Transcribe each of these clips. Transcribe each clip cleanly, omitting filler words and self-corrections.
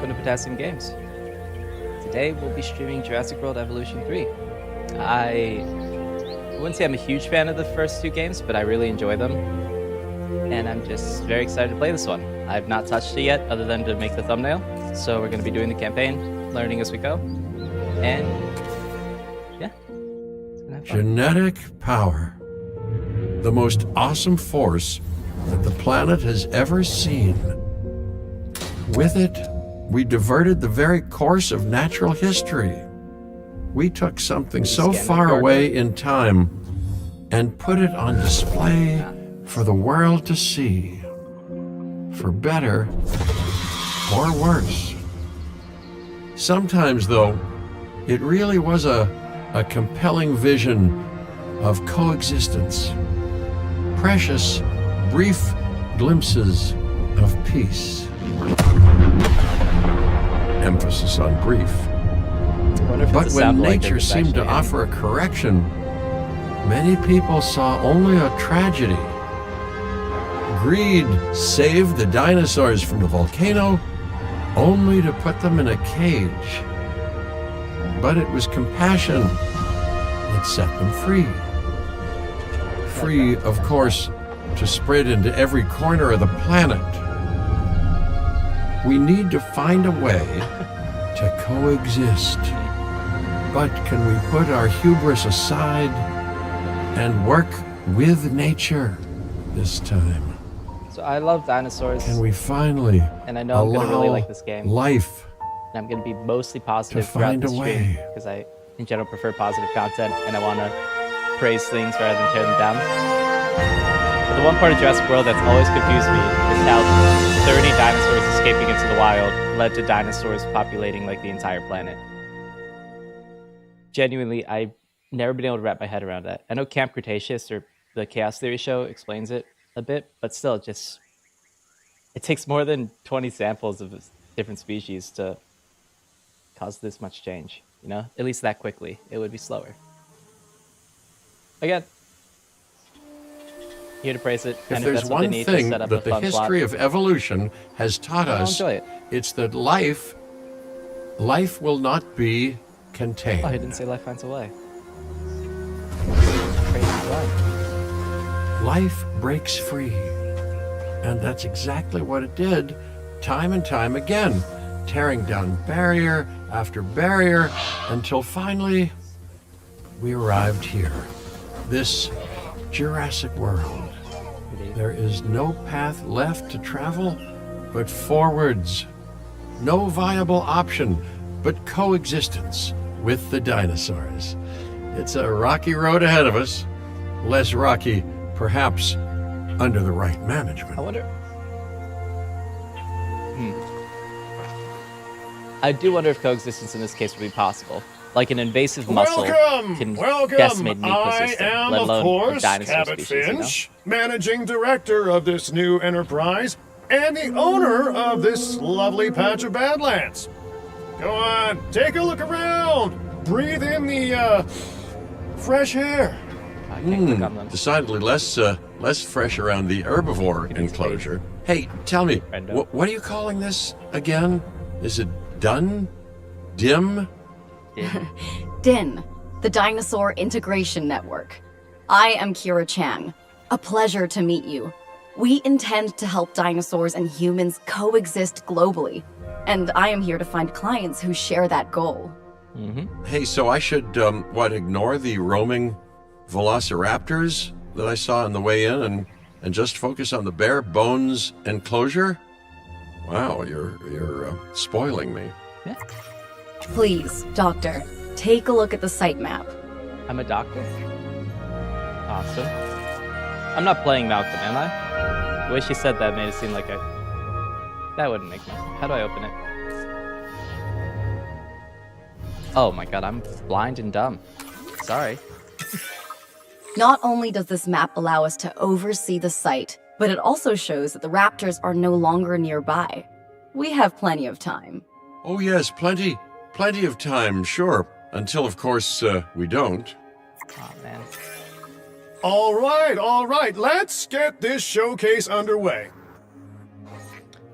welcome to Potassium Games. Today we'll be streaming Jurassic World Evolution 3. I wouldn't say I'm a huge fan of the first two games, but I really enjoy them. And I'm just very excited to play this one. I've not touched it yet, other than to make the thumbnail. So we're going to be doing the campaign, learning as we go. And yeah, it's gonna have fun. Genetic power. The most awesome force that the planet has ever seen. With it, we diverted the very course of natural history. We took something so far away in time and put it on display for the world to see. For better or worse. Sometimes, though, it really was a compelling vision of coexistence. Precious, brief glimpses of peace. Emphasis on brief. But when nature seemed to offer a correction, many people saw only a tragedy. Greed saved the dinosaurs from the volcano, only to put them in a cage. But it was compassion that set them free. Free, of course, to spread into every corner of the planet. We need to find a way to coexist. But can we put our hubris aside and work with nature this time? So I love dinosaurs. Can we finally and I know I'm going to really like this game. Life and I'm going to be mostly positive to throughout find the a stream way. because I, in general, prefer positive content and I want to praise things rather than tear them down. But the one part of Jurassic World that's always confused me is how 30 dinosaurs escaping into the wild led to dinosaurs populating like the entire planet. Genuinely, I've never been able to wrap my head around that. I know Camp Cretaceous or the Chaos Theory show explains it a bit, but still, it takes more than 20 samples of different species to cause this much change, you know? At least that quickly. It would be slower. Again, here to praise it. If there's one thing that the history of evolution has taught us, it's that life will not be contained. Oh, I didn't say life finds a way. Crazy life. Life breaks free. And that's exactly what it did, time and time again, tearing down barrier after barrier, until finally we arrived here. This Jurassic World. There is no path left to travel but forwards. No viable option but coexistence with the dinosaurs. It's a rocky road ahead of us. Less rocky, perhaps, under the right management. I wonder... I do wonder if coexistence in this case would be possible. Like an invasive muscle can decimate an ecosystem, let alone a dinosaur species, Finch, managing director of this new enterprise, and the owner of this lovely patch of Badlands. Go on, take a look around. Breathe in the, fresh air. I can't click on them. Decidedly less fresh around the herbivore enclosure. Hey, tell me, what are you calling this again? Is it done? Dim? DIN, the Dinosaur Integration Network. I am Kira Chan. A pleasure to meet you. We intend to help dinosaurs and humans coexist globally, and I am here to find clients who share that goal. Hey, so I should, ignore the roaming velociraptors that I saw on the way in and just focus on the bare bones enclosure? Wow, you're spoiling me. Yeah. Please, Doctor, take a look at the site map. I'm a doctor. Awesome. I'm not playing Malcolm, am I? The way she said that made it seem like that wouldn't make sense. How do I open it? Oh my god, I'm blind and dumb. Sorry. Not only does this map allow us to oversee the site, but it also shows that the raptors are no longer nearby. We have plenty of time. Oh yes, plenty of time, sure. Until, of course, we don't. Oh man. All right, let's get this showcase underway.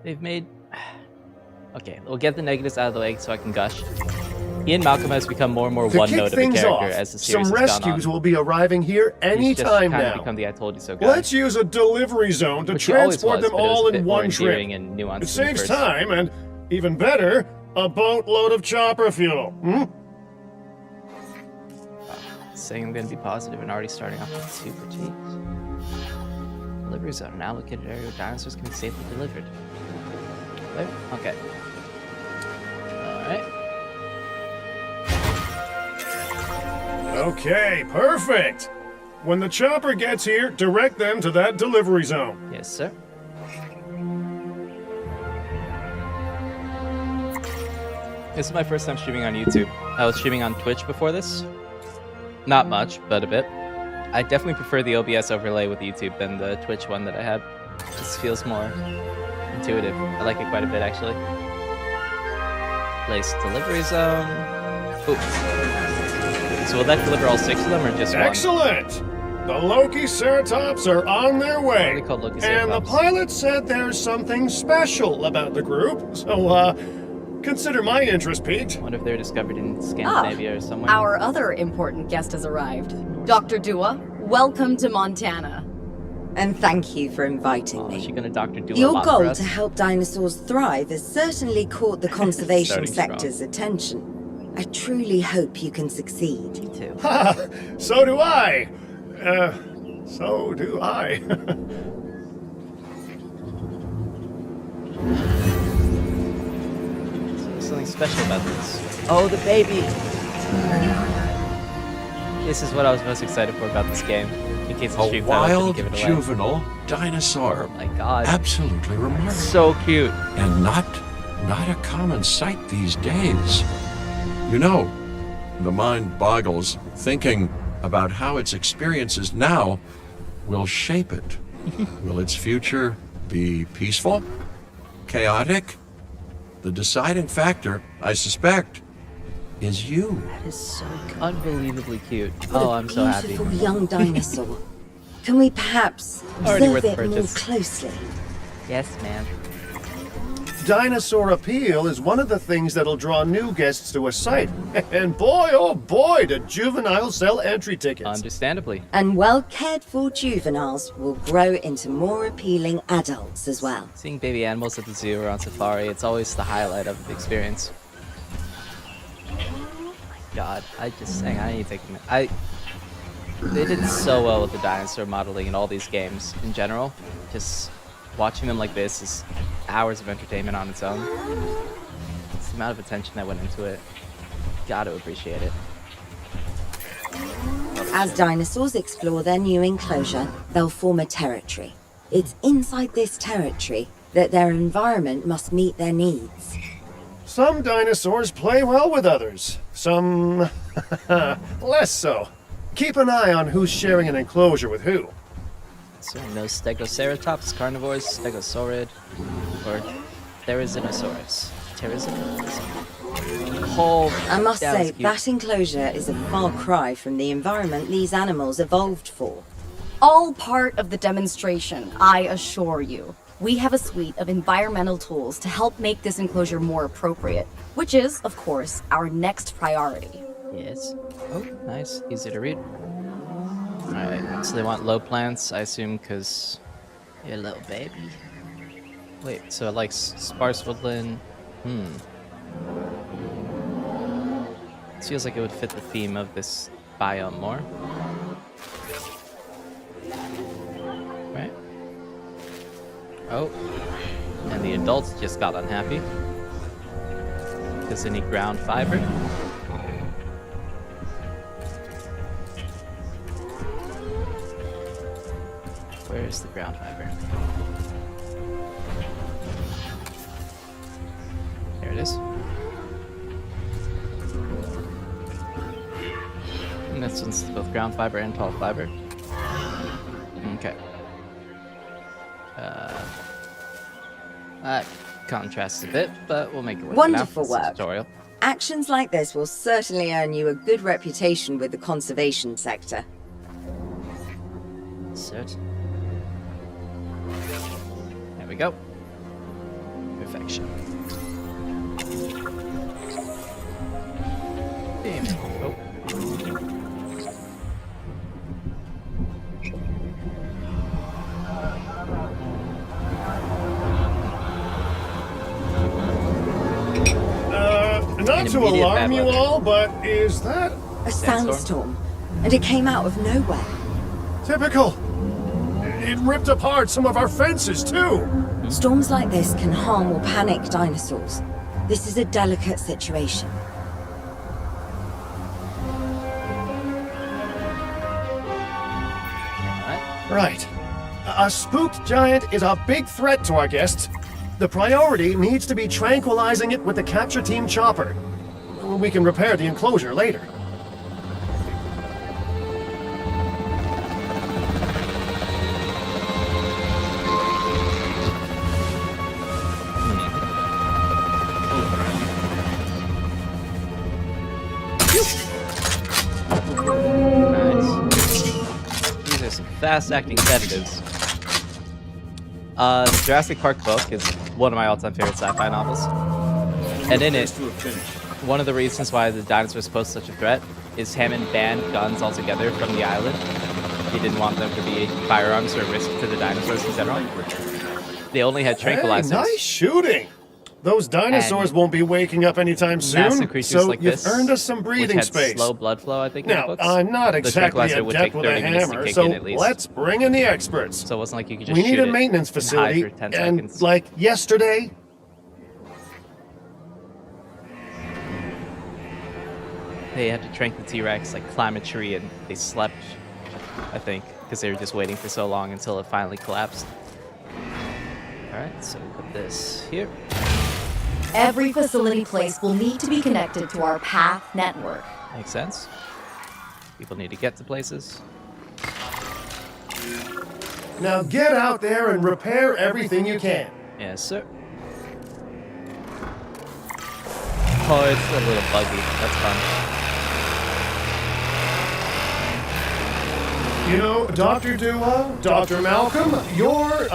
They've made Okay, we'll get the negatives out of the way so I can gush. He and Malcolm has become more and more To one kick note of a things character off, as the series some has gone rescues on. will be arriving here He's just anytime kind of now. become the I told you so guy. Let's use a delivery zone to Which he always transport was, them but it was all a bit in more one trip. endearing and nuanced It than the saves first. time and, even better, a boatload of chopper fuel. Hmm? Saying I'm going to be positive and already starting off with super cheeks. Delivery zone, an allocated area where dinosaurs can be safely delivered. There? Okay. Alright. Okay, perfect. When the chopper gets here, direct them to that delivery zone. Yes, sir. This is my first time streaming on YouTube. I was streaming on Twitch before this. Not much, but a bit. I definitely prefer the OBS overlay with YouTube than the Twitch one that I had. It just feels more intuitive. I like it quite a bit, actually. Place delivery zone. Ooh. So will that deliver all 6 of them, or just one? Excellent! The Lokiceratops are on their What are way. they called, Lokiceratops? And the pilot said there's something special about the group, so, consider my interest piqued. I wonder if they were discovered in Scandinavia or somewhere. Our other important guest has arrived. Dr. Dua, welcome to Montana. And thank you for inviting Oh, is she me. gonna Dr. Do a Your lot for goal us? to help dinosaurs thrive has certainly caught the conservation Starting strong. sector's attention. I truly hope you can succeed. Me too. Ha! So do I! So do I. There's something special about this. Oh, the baby. This is what I was most excited for about this game. In case the A stream title wild, didn't give it away. juvenile dinosaur. Oh my god. Absolutely remarkable. So cute. And not a common sight these days. You know, the mind boggles thinking about how its experiences now will shape it. Will its future be peaceful? Chaotic? The deciding factor, I suspect, is you. That is so unbelievably cute. What Oh, a I'm so happy. beautiful young dinosaur. Can we perhaps Already observe worth the it more purchase. closely? Yes, man. Dinosaur appeal is one of the things that'll draw new guests to a site. And boy, oh boy, do juveniles sell entry tickets. Understandably. And well cared for juveniles will grow into more appealing adults as well. Seeing baby animals at the zoo or on safari, it's always the highlight of the experience. Oh my god, I just saying I need to take them. They did so well with the dinosaur modeling in all these games in general. Just watching them like this is hours of entertainment on its own. It's the amount of attention that went into it. Gotta appreciate it. As dinosaurs explore their new enclosure, they'll form a territory. It's inside this territory that their environment must meet their needs. Some dinosaurs play well with others. Some less so. Keep an eye on who's sharing an enclosure with who. So no Stegoceratops, carnivores, Stegosaurid, or Therizinosaurus. Therizinosaurus. Whole I must that was say, cute. that enclosure is a far cry from the environment these animals evolved for. All part of the demonstration, I assure you. We have a suite of environmental tools to help make this enclosure more appropriate, which is, of course, our next priority. Yes. Oh, nice. Easy to read. Alright, so they want low plants, I assume, because you're a little baby. Wait, so it likes sparse woodland. This feels like it would fit the theme of this biome more. Right? Oh. And the adults just got unhappy. Because they need ground fiber. Where's the ground fiber? There it is. And this one's both ground fiber and tall fiber. Okay. That contrasts a bit, but we'll make it work. Wonderful for now. It's a work. tutorial. Actions like this will certainly earn you a good reputation with the conservation sector. Insert. There we go. Perfection. Damn. Oh. Not to immediate alarm bad you weather. all, but is that A Sandstorm? sandstorm, and it came out of nowhere. typical? It ripped apart some of our fences, too. Storms like this can harm or panic dinosaurs. This is a delicate situation. Alright. Right. A spooked giant is a big threat to our guests. The priority needs to be tranquilizing it with the capture team chopper. We can repair the enclosure later. Nice. These are some fast-acting sedatives. The Jurassic Park book is one of my all-time favorite sci-fi novels. And in it, one of the reasons why the dinosaurs pose such a threat is Hammond banned guns altogether from the island. He didn't want them to be firearms or a risk to the dinosaurs in general. They only had tranquilizers. Hey, nice shooting! Those dinosaurs And won't be waking up anytime soon, massive creatures so like you've this, earned us some breathing which had space. slow blood flow, I think, in the Now, books. I'm not The exactly tranquilizer would adept take with a 30 minutes to hammer, kick so in at least. let's bring in the experts. So it wasn't like you could just We shoot need a it maintenance and hide facility, for 10 and seconds. like yesterday, They had to trank the T-Rex, like climb a tree, and they slept, I think, because they were just waiting for so long until it finally collapsed. Alright, so we put this here. Every facility place will need to be connected to our path network. Makes sense. People need to get to places. now get out there and repair everything you can. Yes, sir. Oh, it's a little buggy. That's fun. You know, Dr. Duo, Dr. Malcolm, your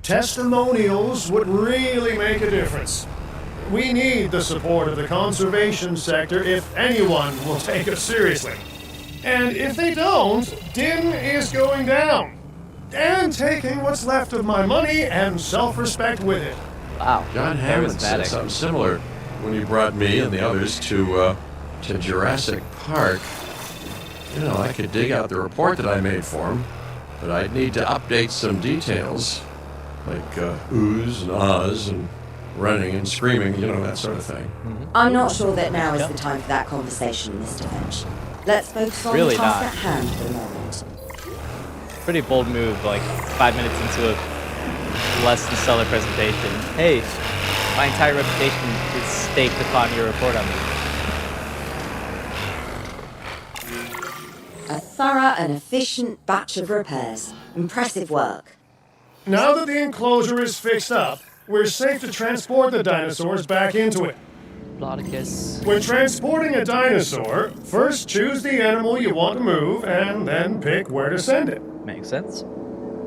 testimonials would really make a difference. We need the support of the conservation sector if anyone will take us seriously. And if they don't, Din is going down. And taking what's left of my money and self-respect with it. Wow. John Hammond said charismatic. something similar when he brought me and the others to Jurassic Park. You know, I could dig out the report that I made for him, but I'd need to update some details, like oohs and ahs and running and screaming, you know, that sort of thing. I'm not sure that now is the time for that conversation, Mr. Finch. Let's focus on Really the task not. at hand for the moment. Pretty bold move, like 5 minutes into a less than stellar presentation. Hey, my entire reputation is staked upon your report on me. A thorough and efficient batch of repairs. Impressive work. Now that the enclosure is fixed up, we're safe to transport the dinosaurs back into it. Plodicus. When transporting a dinosaur, first choose the animal you want to move and then pick where to send it. Makes sense.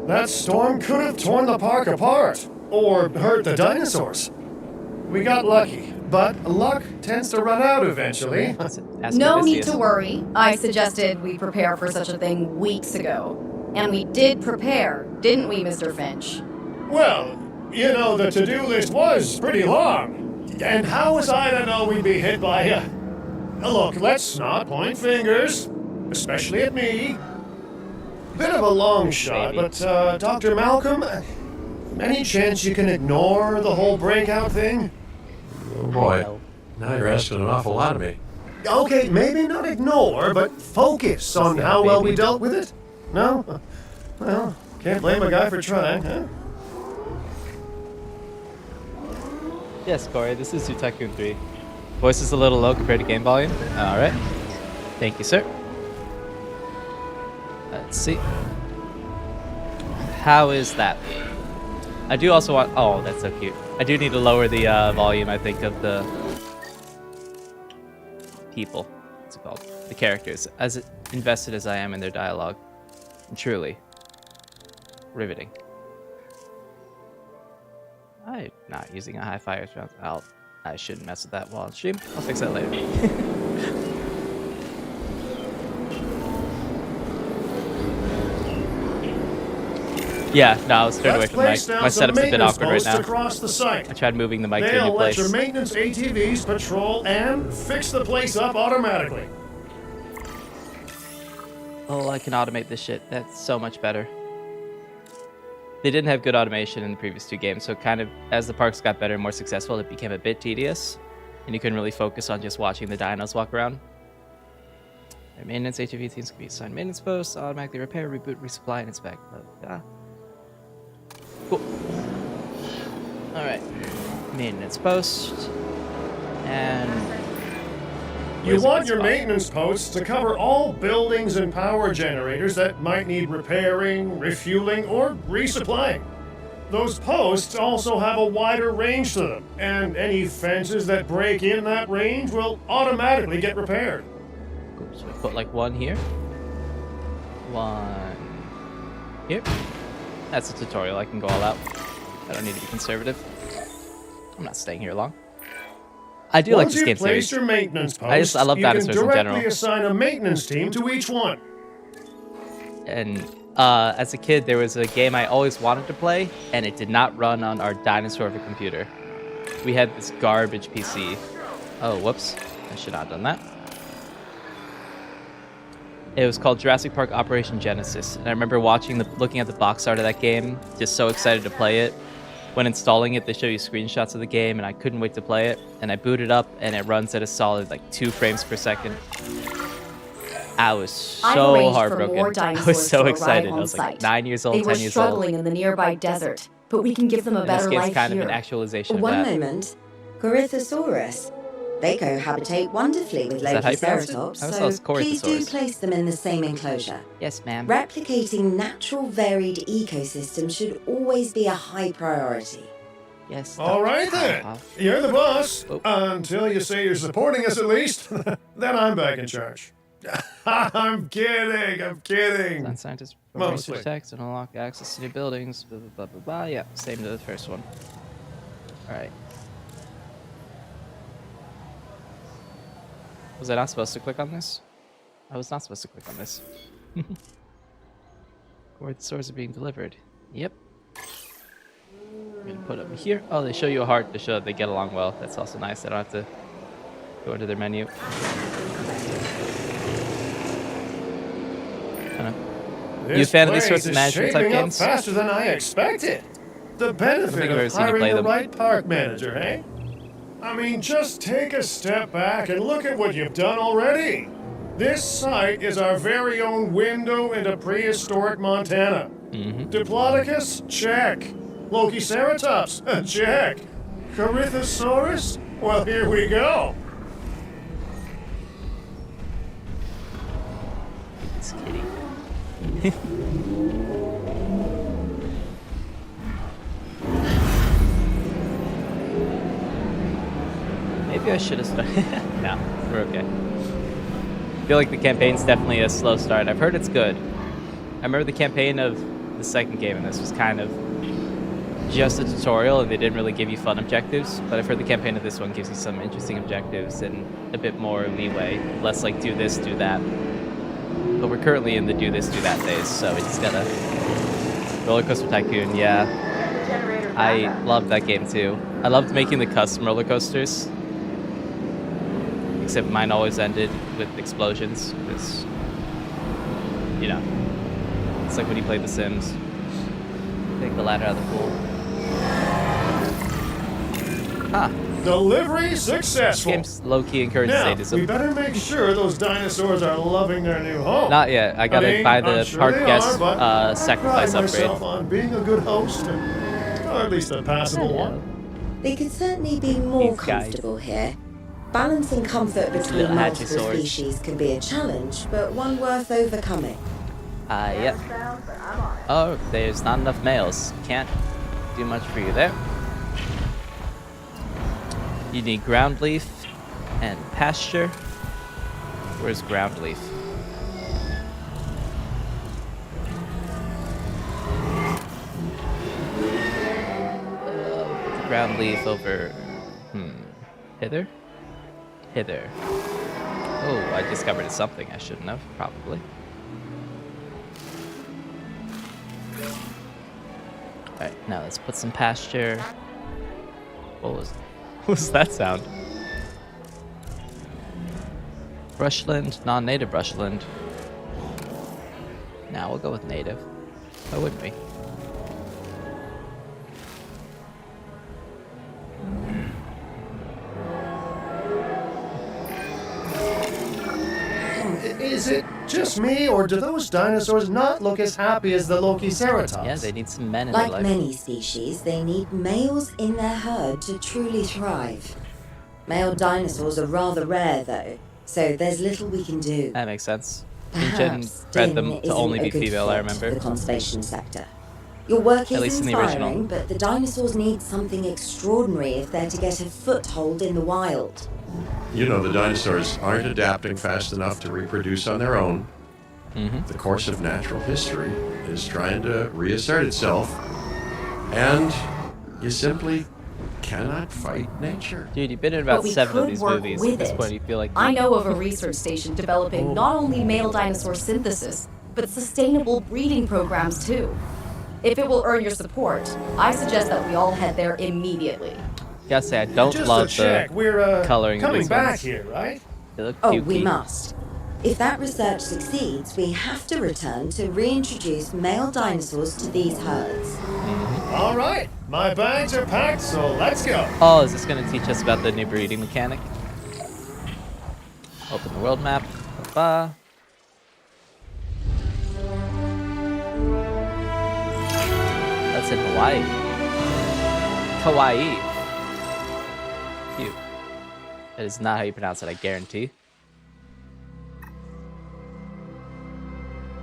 That storm could have torn the park apart or hurt the dinosaurs. We got lucky, but luck tends to run out eventually. Ask No need Odysseus. to worry. I suggested we prepare for such a thing weeks ago. And we did prepare, didn't we, Mr. Finch? Well, you know, the to-do list was pretty long. And how was I to know we'd be hit by a... Look, let's not point fingers, especially at me. Bit of a long shot, Maybe. but Dr. Malcolm, any chance you can ignore the whole breakout thing? Oh boy, now you're asking an awful lot of me. Okay, maybe not ignore, but focus on how well we dealt with it. No? Well, can't blame a guy for trying, huh? Yes, Corey, this is Tycoon 3. Voice is a little low compared to game volume. Alright. Thank you, sir. Let's see. How is that? I do also want... Oh, that's so cute. I do need to lower the volume, I think, of the people. What's it called? The characters. As invested as I am in their dialogue. Truly. Riveting. I'm not using a high fire round. I'll I shouldn't mess with that while on stream. I'll fix that later. Yeah, no, I was straight away Let's from the place mic. down My some setup's a bit maintenance awkward right posts now. across the site. I tried moving the mic to a They'll new let place. your maintenance ATVs patrol and fix the place up automatically. Oh, I can automate this shit. That's so much better. They didn't have good automation in the previous 2 games, so kind of as the parks got better and more successful, it became a bit tedious, and you couldn't really focus on just watching the dinos walk around. Their maintenance ATV teams can be assigned maintenance posts, automatically repair, reboot, resupply, and inspect. Cool. Alright. Maintenance post. And You want your maintenance posts to cover all buildings and power generators that might need repairing, refueling, or resupplying. Those posts also have a wider range to them, and any fences that break in that range will automatically get repaired. cool. So we put like 1 here. 1 here. That's a tutorial. I can go all out. I don't need to be conservative. I'm not staying here long. I do like Once this game you've placed series. your maintenance posts, I love you can dinosaurs in directly general. assign a maintenance team to each one. And as a kid, there was a game I always wanted to play, and it did not run on our dinosaur of a computer. We had this garbage PC. Oh, whoops. I should not have done that. It was called Jurassic Park Operation Genesis, and I remember looking at the box art of that game, just so excited to play it. When installing it, they show you screenshots of the game, and I couldn't wait to play it. And I booted up, and it runs at a solid like 2 frames per second. I was I've so arranged for heartbroken. more I dinosaurs was so to excited. arrive I on was like site. 9 years old, They 10 were years old. struggling in the nearby desert, but we can give them a And this better game's life kind here. of an actualization of One that. moment. Corythosaurus. They cohabitate wonderfully with that how you pronounce it? Lokiceratops, I always thought it was so please do Corythosaurus. place them in the same enclosure. Yes, ma'am. Replicating natural varied ecosystems should always be a high priority. Yes. All right then. You're the boss. Oh. Until you say you're supporting us at least. Then I'm back in charge. I'm kidding. Design scientists perform Mostly. research text and unlock access to new buildings. Blah, blah, blah, blah, blah. Yeah, same to the first one. All right. Was I not supposed to click on this? I was not supposed to click on this. Where the stores are being delivered. Yep. I'm gonna put them here. Oh, they show you a heart to show that they get along well. That's also nice. I don't have to go into their menu. You a fan of these sorts of management type games? Faster than I expected. The think benefit I've ever of seen you hiring play the them. right park manager, eh? I mean, just take a step back and look at what you've done already. This site is our very own window into prehistoric Montana. Diplodocus? Check. Lokiceratops? Check. Corythosaurus? Well, here we go. It's kitty. Maybe I should have started. No, we're okay. I feel like the campaign's definitely a slow start. I've heard it's good. I remember the campaign of the second game, and this was kind of just a tutorial, and they didn't really give you fun objectives. But I've heard the campaign of this one gives you some interesting objectives and a bit more leeway. Less like do this, do that. But we're currently in the do this, do that phase, so we just gotta... Roller Coaster Tycoon, yeah. I loved that game too. I loved making the custom roller coasters. Except mine always ended with explosions, because, you know, it's like when you play The Sims. Take the ladder out of the pool. Ah, Delivery this successful. game's low-key encourages Now, we sadism. better make sure those dinosaurs are loving their new home. Not yet. I gotta mean, buy I'm the sure park they guest are, but I sacrifice pride upgrade. myself on being a good host, or at least a passable one. They could certainly be more These guys. comfortable here. Balancing comfort between Little multiple hadrosaurs. species can be a challenge, but one worth overcoming. Yep. Oh, there's not enough males. Can't do much for you there. You need ground leaf and pasture. Where's ground leaf? Ground leaf over... Hither? Hither. Oh, I discovered something I shouldn't have, probably. Alright, now let's put some pasture. What was that sound? Brushland, non-native brushland. Now we'll go with native. Why wouldn't we? Is it just me, or do those dinosaurs not look as happy as the Lokiceratops? Yeah, they need some men in their Like life. many species, they need males in their herd to truly thrive. Male dinosaurs are rather rare, though, so there's little we can do. That makes sense. Ingen Perhaps bred Din them to isn't only a be good female, I fit for remember. the conservation sector. Your work At is least in the original. inspiring, but the dinosaurs need something extraordinary if they're to get a foothold in the wild. You know, the dinosaurs aren't adapting fast enough to reproduce on their own. The course of natural history is trying to reassert itself, and you simply cannot fight nature. Dude, you've been in But about we 7 of could these work movies. with At this it. point, you feel like I know of a research station developing not only male dinosaur synthesis, but sustainable breeding programs too. If it will earn your support, I suggest that we all head there immediately. gotta say, I don't Just love to check, the we're coloring of coming these back ones. here, right? They look Oh, cute. we must. If that research succeeds, we have to return to reintroduce male dinosaurs to these herds. All right, my bags are packed, so let's go. Oh, is this gonna teach us about the new breeding mechanic? Open the world map. Ba-ba. That's in Hawaii. Hawaii. Cute. That is not how you pronounce it, I guarantee.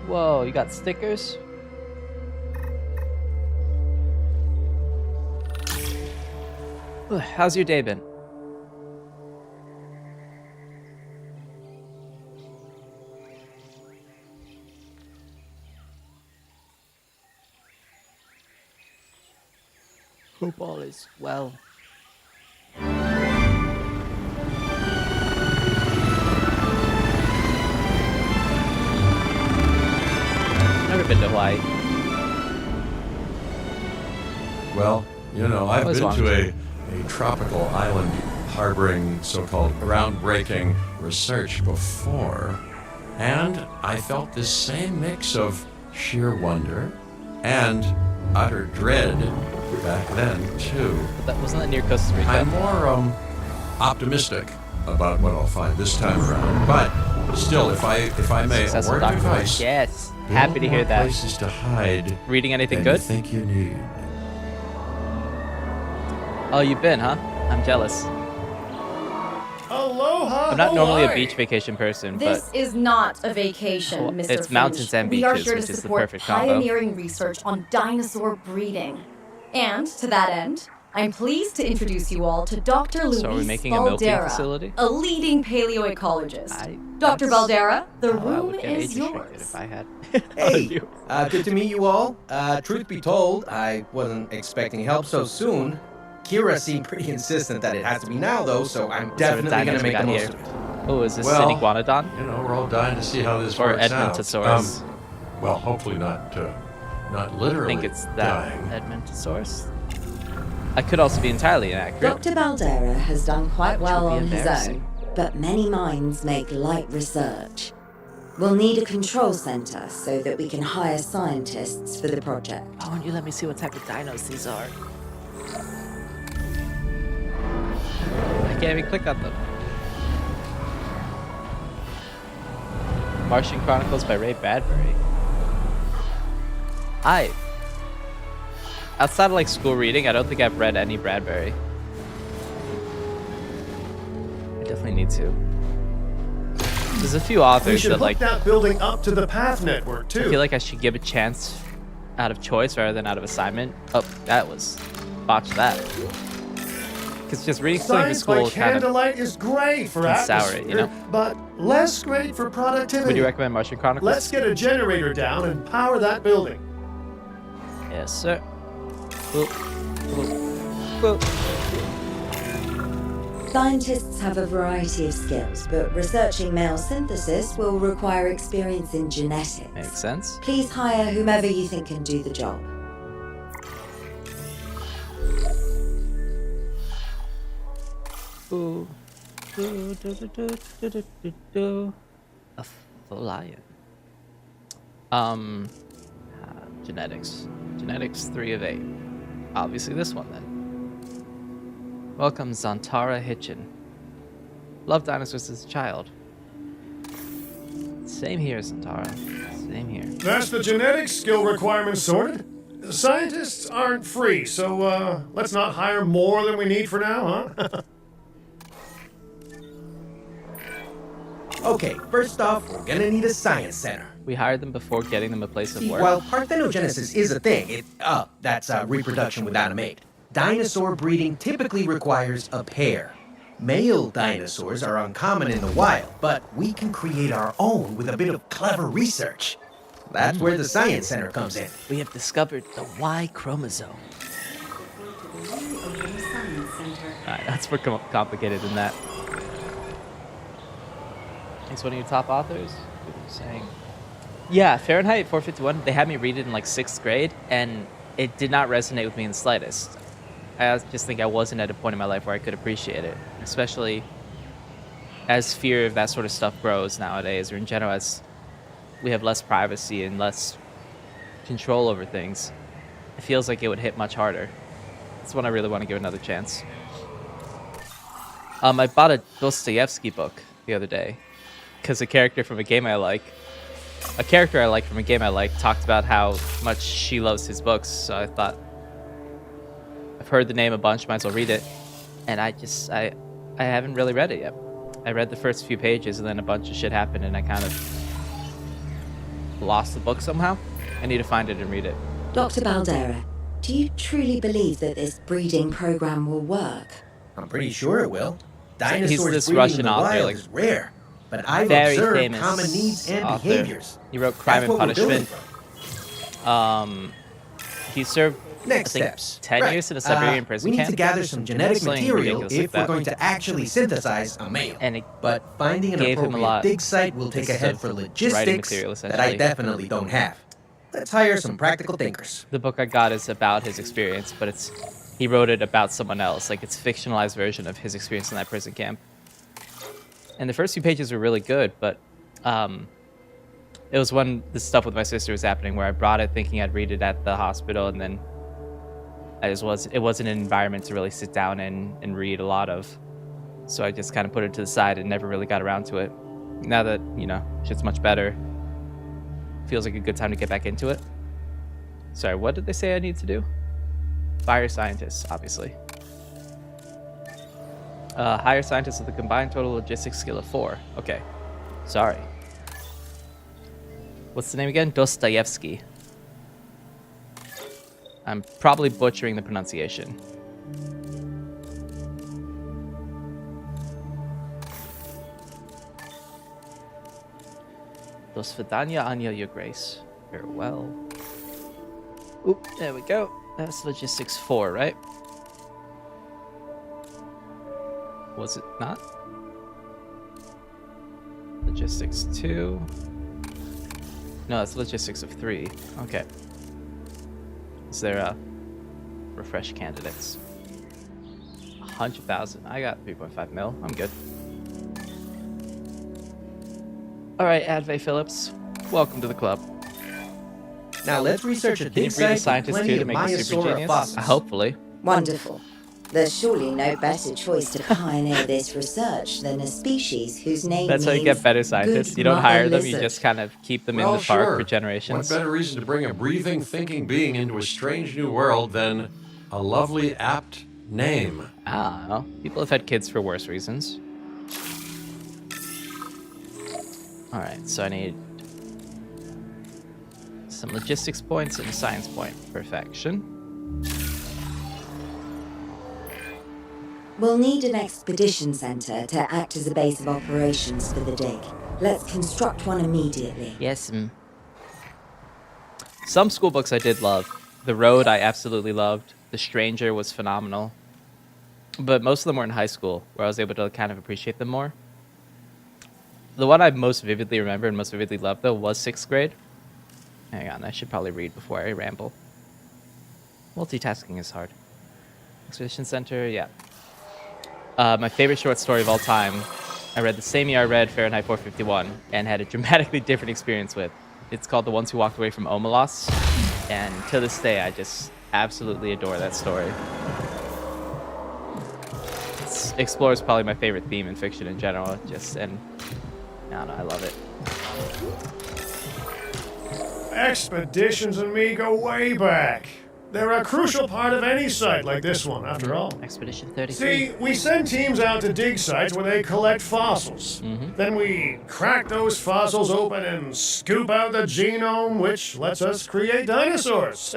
Whoa, you got stickers? Ugh, how's your day been? Hope all is well. Never been to Hawaii. Well, you know, I've Always been wanted to a tropical island harboring so-called groundbreaking research before, and I felt this same mix of sheer wonder and utter dread back then, too. That wasn't that near Costa Rica. I'm more optimistic about what I'll find this time around, but still, if I may, a Successful word of doctor. advice. Yes. build Happy to hear more that. Places to hide Reading anything than good? you think you need. Oh, you've been, huh? I'm jealous. Aloha, I'm not normally a Hawaii. beach vacation person, This is not a vacation, Well, Mr. it's Finch. mountains and We are beaches, here which to is the support perfect combo. pioneering research on dinosaur breeding. And to that end, I'm pleased to introduce you all to Dr. Luis So are we making a milking Baldera, facility? a leading paleoecologist. Dr. that's Baldera, the how I room would get is age restricted yours. if I had. Hey, good to meet you all. Truth be told, I wasn't expecting help so soon. Kira seemed pretty insistent that it has to be now, though, so I'm What sort of definitely gonna dynamics we make the got most here? of it. Oh, is this Well, an iguanodon? You know, we're all dying to see how this Or works out. Edmontosaurus? Well, hopefully not I literally think it's that dying. Edmontosaurus. I could also be entirely inaccurate. Dr. Baldera has done quite well would be on his embarrassing. own, but many minds make light research. We'll need a control center so that we can hire scientists for the project. Why won't you let me see what type of dinos these are? I can't even click on them. Martian Chronicles by Ray Bradbury. Outside of like school reading, I don't think I've read any Bradbury. I definitely need to. There's a few We authors should that hook like that building up to the path network, too. I feel like I should give a chance out of choice rather than out of assignment. Oh, that was botched that. Because just reading something in Science by school kind of. candlelight is great for can sour atmosphere, it, you know? but less great for productivity. Would you recommend Martian Chronicles? Let's get a generator down and power that building. Yes, sir. Boop. Boop. Boop. Scientists have a variety of skills, but researching male synthesis will require experience in genetics. Makes sense. Please hire whomever you think can do the job. Ooh. A lion. Genetics. Genetics 3 of 8. Obviously this one then. Welcome, Zantara Hitchin. Loved dinosaurs as a child. Same here, Zantara. Same here. That's the genetic skill requirements sorted. Scientists aren't free, so let's not hire more than we need for now, huh? Okay, first off, we're gonna need a science center. We hired them before getting them a place of See, work. while parthenogenesis is a thing, that's reproduction without a mate. Dinosaur breeding typically requires a pair. Male dinosaurs are uncommon in the wild, but we can create our own with a bit of clever research. That's where the science center comes in. We have discovered the Y chromosome. Alright, that's more complicated than that. He's one of your top authors? What are you saying? Yeah, Fahrenheit 451, they had me read it in like 6th grade, and it did not resonate with me in the slightest. I just think I wasn't at a point in my life where I could appreciate it, especially as fear of that sort of stuff grows nowadays, or in general as we have less privacy and less control over things. It feels like it would hit much harder. It's one I really want to give another chance. I bought a Dostoevsky book the other day because a character I like from a game I like talked about how much she loves his books, so I thought, I've heard the name a bunch, might as well read it. And I haven't really read it yet. I read the first few pages and then a bunch of shit happened and I kind of lost the book somehow. I need to find it and read it. Dr. Baldera, do you truly believe that this breeding program will work? I'm pretty sure it will. He's Dinosaurs this breeding Russian in the author, wild like, is rare, but I've very observed famous common needs and author. behaviors. He wrote Crime That's and what we're building Punishment. He served Next I think, steps. 10 years in a Siberian prison We need camp. to gather some genetic Something material ridiculous like if we're that. going to actually synthesize a male. And it But finding an gave him a appropriate lot dig site will take a just head of for writing logistics material, that I essentially. definitely don't have. Let's hire some practical thinkers. The book I got is about his experience, but he wrote it about someone else. Like, it's a fictionalized version of his experience in that prison camp. And the first few pages were really good, but it was when the stuff with my sister was happening where I brought it thinking I'd read it at the hospital, and then it wasn't an environment to really sit down and read a lot of. So I just kind of put it to the side and never really got around to it. Now that, shit's much better, feels like a good time to get back into it. Sorry, what did they say I need to do? Fire scientists, obviously. Hire scientists with a combined total logistics skill of 4. Okay. Sorry. What's the name again? Dostoevsky. I'm probably butchering the pronunciation. Do svidania, Anya, your grace. Farewell. Oop, there we go. That's logistics 4, right? Was it not? Logistics 2. No, that's logistics of 3. Okay. Is there refresh candidates? 100,000. I got 3.5 mil. I'm good. All right, Adve Phillips. Welcome to the club. Now let's research a Can you dig breed a site with scientist plenty too to of make a super Maiasaura genius? fossils. Hopefully. Wonderful. There's surely no better choice to pioneer this research than a species whose name That's how you means get better scientists. good You don't mother hire them, you lizard. just kind of keep them in Well, the park sure. for generations. What better reason to bring a breathing, thinking being into a strange new world than a lovely, apt name? I don't know. People have had kids for worse reasons. Alright, so I need some logistics points and a science point. Perfection. We'll need an expedition center to act as a base of operations for the dig. Let's construct one immediately. Yes. Some school books I did love. The Road I absolutely loved. The Stranger was phenomenal. but most of them were in high school, where I was able to kind of appreciate them more. The one I most vividly remember and most vividly loved, though, was 6th grade. Hang on, I should probably read before I ramble. Multitasking is hard. Exhibition Center, yeah. My favorite short story of all time, I read the same year I read Fahrenheit 451, and had a dramatically different experience with. It's called The Ones Who Walked Away from Omelas, and to this day, I just absolutely adore that story. Explores probably my favorite theme in fiction in general, and I don't know, I love it. Expeditions and me go way back. They're a crucial part of any site like this one, after all. Expedition 33. See, we send teams out to dig sites where they collect fossils. Then we crack those fossils open and scoop out the genome, which lets us create dinosaurs.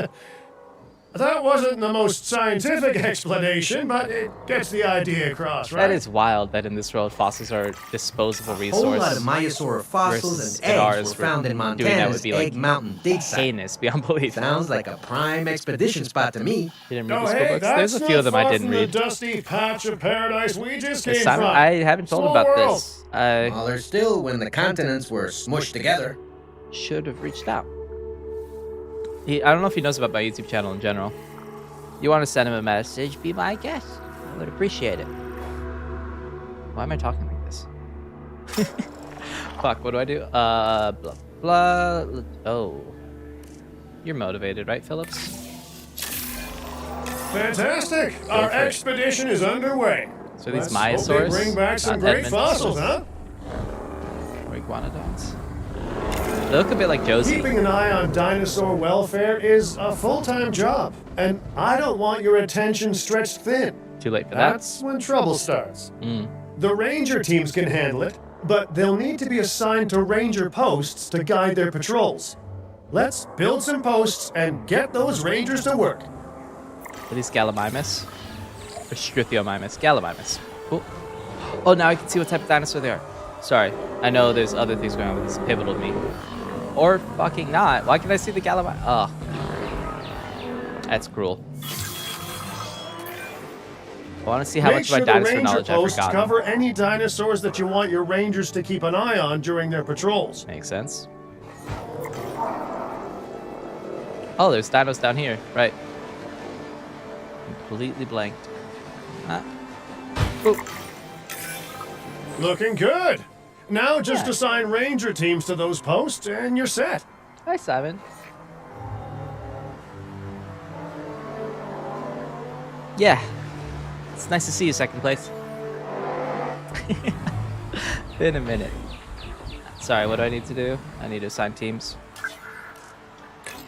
That wasn't the most scientific explanation, but it gets the idea across, right? That is wild that in this world fossils are a disposable A resource. whole lot of Maiasaur fossils versus and at ours, eggs were found in doing that would Montana's be like Egg Mountain dig site. heinous beyond belief. Sounds like a prime expedition spot to me. You didn't read Oh, the school hey, books? that's There's a few of them I not far didn't from read. the dusty patch of paradise we just came Simon, from. I haven't told Small about world. this. I Smaller still when the continents were smushed together. should have reached out. I don't know if he knows about my YouTube channel in general. You want to send him a message, be my guest. I would appreciate it. Why am I talking like this? Fuck, what do I do? Blah, blah. Oh. You're motivated, right, Phillips? Fantastic! Our for it. expedition is underway. So these Let's hope Maiasaurs, they bring back some not great Edmontosaurs. fossils, huh? Or iguanodons. They look a bit like Josie. Keeping an eye on dinosaur welfare is a full-time job, and I don't want your attention stretched thin. Too late for that. That's when trouble starts. The ranger teams can handle it, but they'll need to be assigned to ranger posts to guide their patrols. Let's build some posts and get those rangers to work. Are these Gallimimus? Or Struthiomimus? Gallimimus. Cool. Oh, now I can see what type of dinosaur they are. Sorry. I know there's other things going on, but this is pivotal to me. Or fucking not. Why can I see the Gallimimus? Oh. That's cruel. I want to see how Make much of my sure the dinosaur ranger knowledge I've posts forgotten. cover any dinosaurs that you want your rangers to keep an eye on during their patrols. Makes sense. Oh, there's dinos down here. Right. Completely blanked. Ah. Oop. Looking good. Now just Yeah. assign ranger teams to those posts and you're set. Hi, Simon. Yeah. It's nice to see you, second place. Been a minute. Sorry, what do I need to do? I need to assign teams.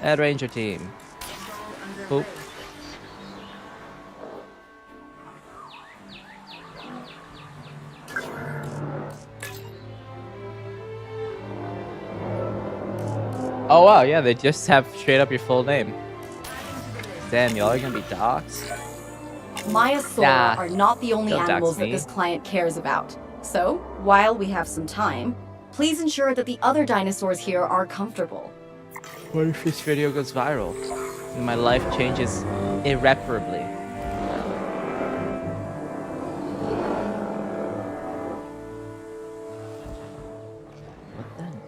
Add ranger team. Oop. Oh wow, yeah, they just have straight up your full name. Damn, y'all are gonna be dogs. Maiasaur Yeah. are not the only Don't dox animals that me. this client cares about. So, while we have some time, please ensure that the other dinosaurs here are comfortable. What if this video goes viral and my life changes irreparably? What then?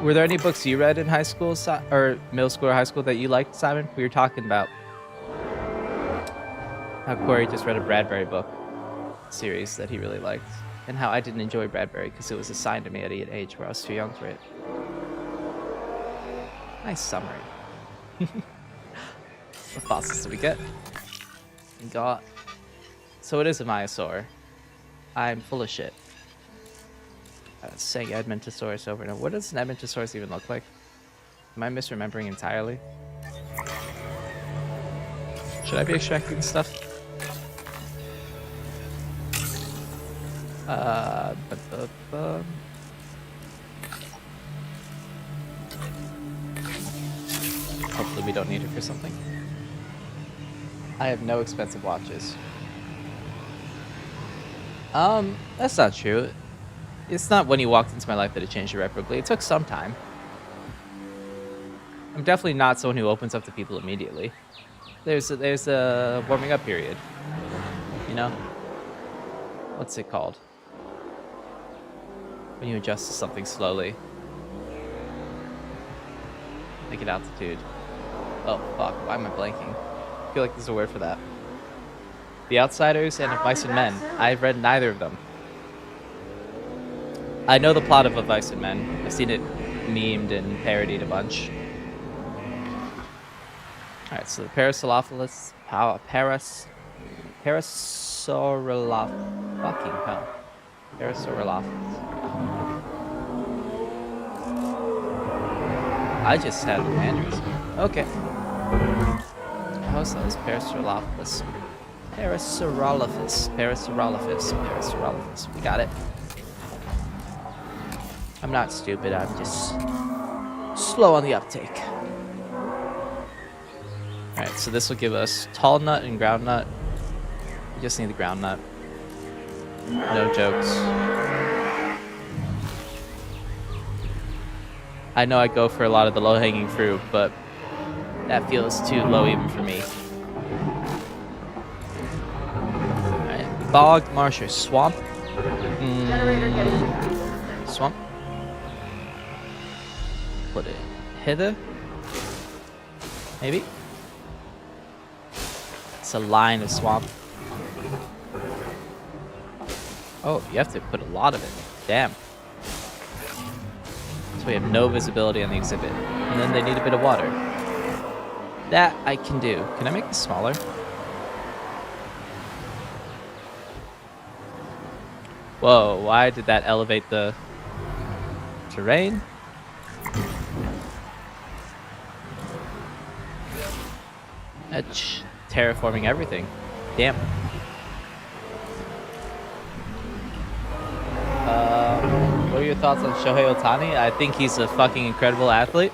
Were there any books you read in high school, or middle school or high school that you liked, Simon? We were talking about how Corey just read a Bradbury book series that he really liked, and how I didn't enjoy Bradbury because it was assigned to me at an age where I was too young for it. Nice summary. What fossils did we get? We got... So it is a Maiasaur. I'm full of shit. Saying Edmontosaurus over and over. What does an Edmontosaurus even look like? Am I misremembering entirely? Should I be extracting stuff? Hopefully we don't need it for something. I have no expensive watches. That's not true. It's not when you walked into my life that it changed irreparably. It took some time. I'm definitely not someone who opens up to people immediately. There's a warming up period. You know? What's it called? When you adjust to something slowly. Make it altitude. Oh, fuck. Why am I blanking? I feel like there's a word for that. The Outsiders and Of Mice and Men. I've read neither of them. I know the plot of Mice and Men. I've seen it memed and parodied a bunch. Alright, so the Parasaurolophus. Parasaurolophus. Fucking hell. Parasaurolophus. I just had an aneurysm. Okay. How's that? Parasaurolophus. Parasaurolophus. We got it. I'm not stupid, I'm just slow on the uptake. Alright, so this will give us tall nut and ground nut. We just need the ground nut. No jokes. I know I go for a lot of the low-hanging fruit, but that feels too low even for me. Alright, bog, marsh, or swamp. Swamp. Put it hither. Maybe. It's a line of swamp. Oh, you have to put a lot of it. Damn. So we have no visibility on the exhibit. And then they need a bit of water. That I can do. Can I make this smaller? Whoa, why did that elevate the terrain? That's terraforming everything. Damn. What are your thoughts on Shohei Ohtani? I think he's a fucking incredible athlete.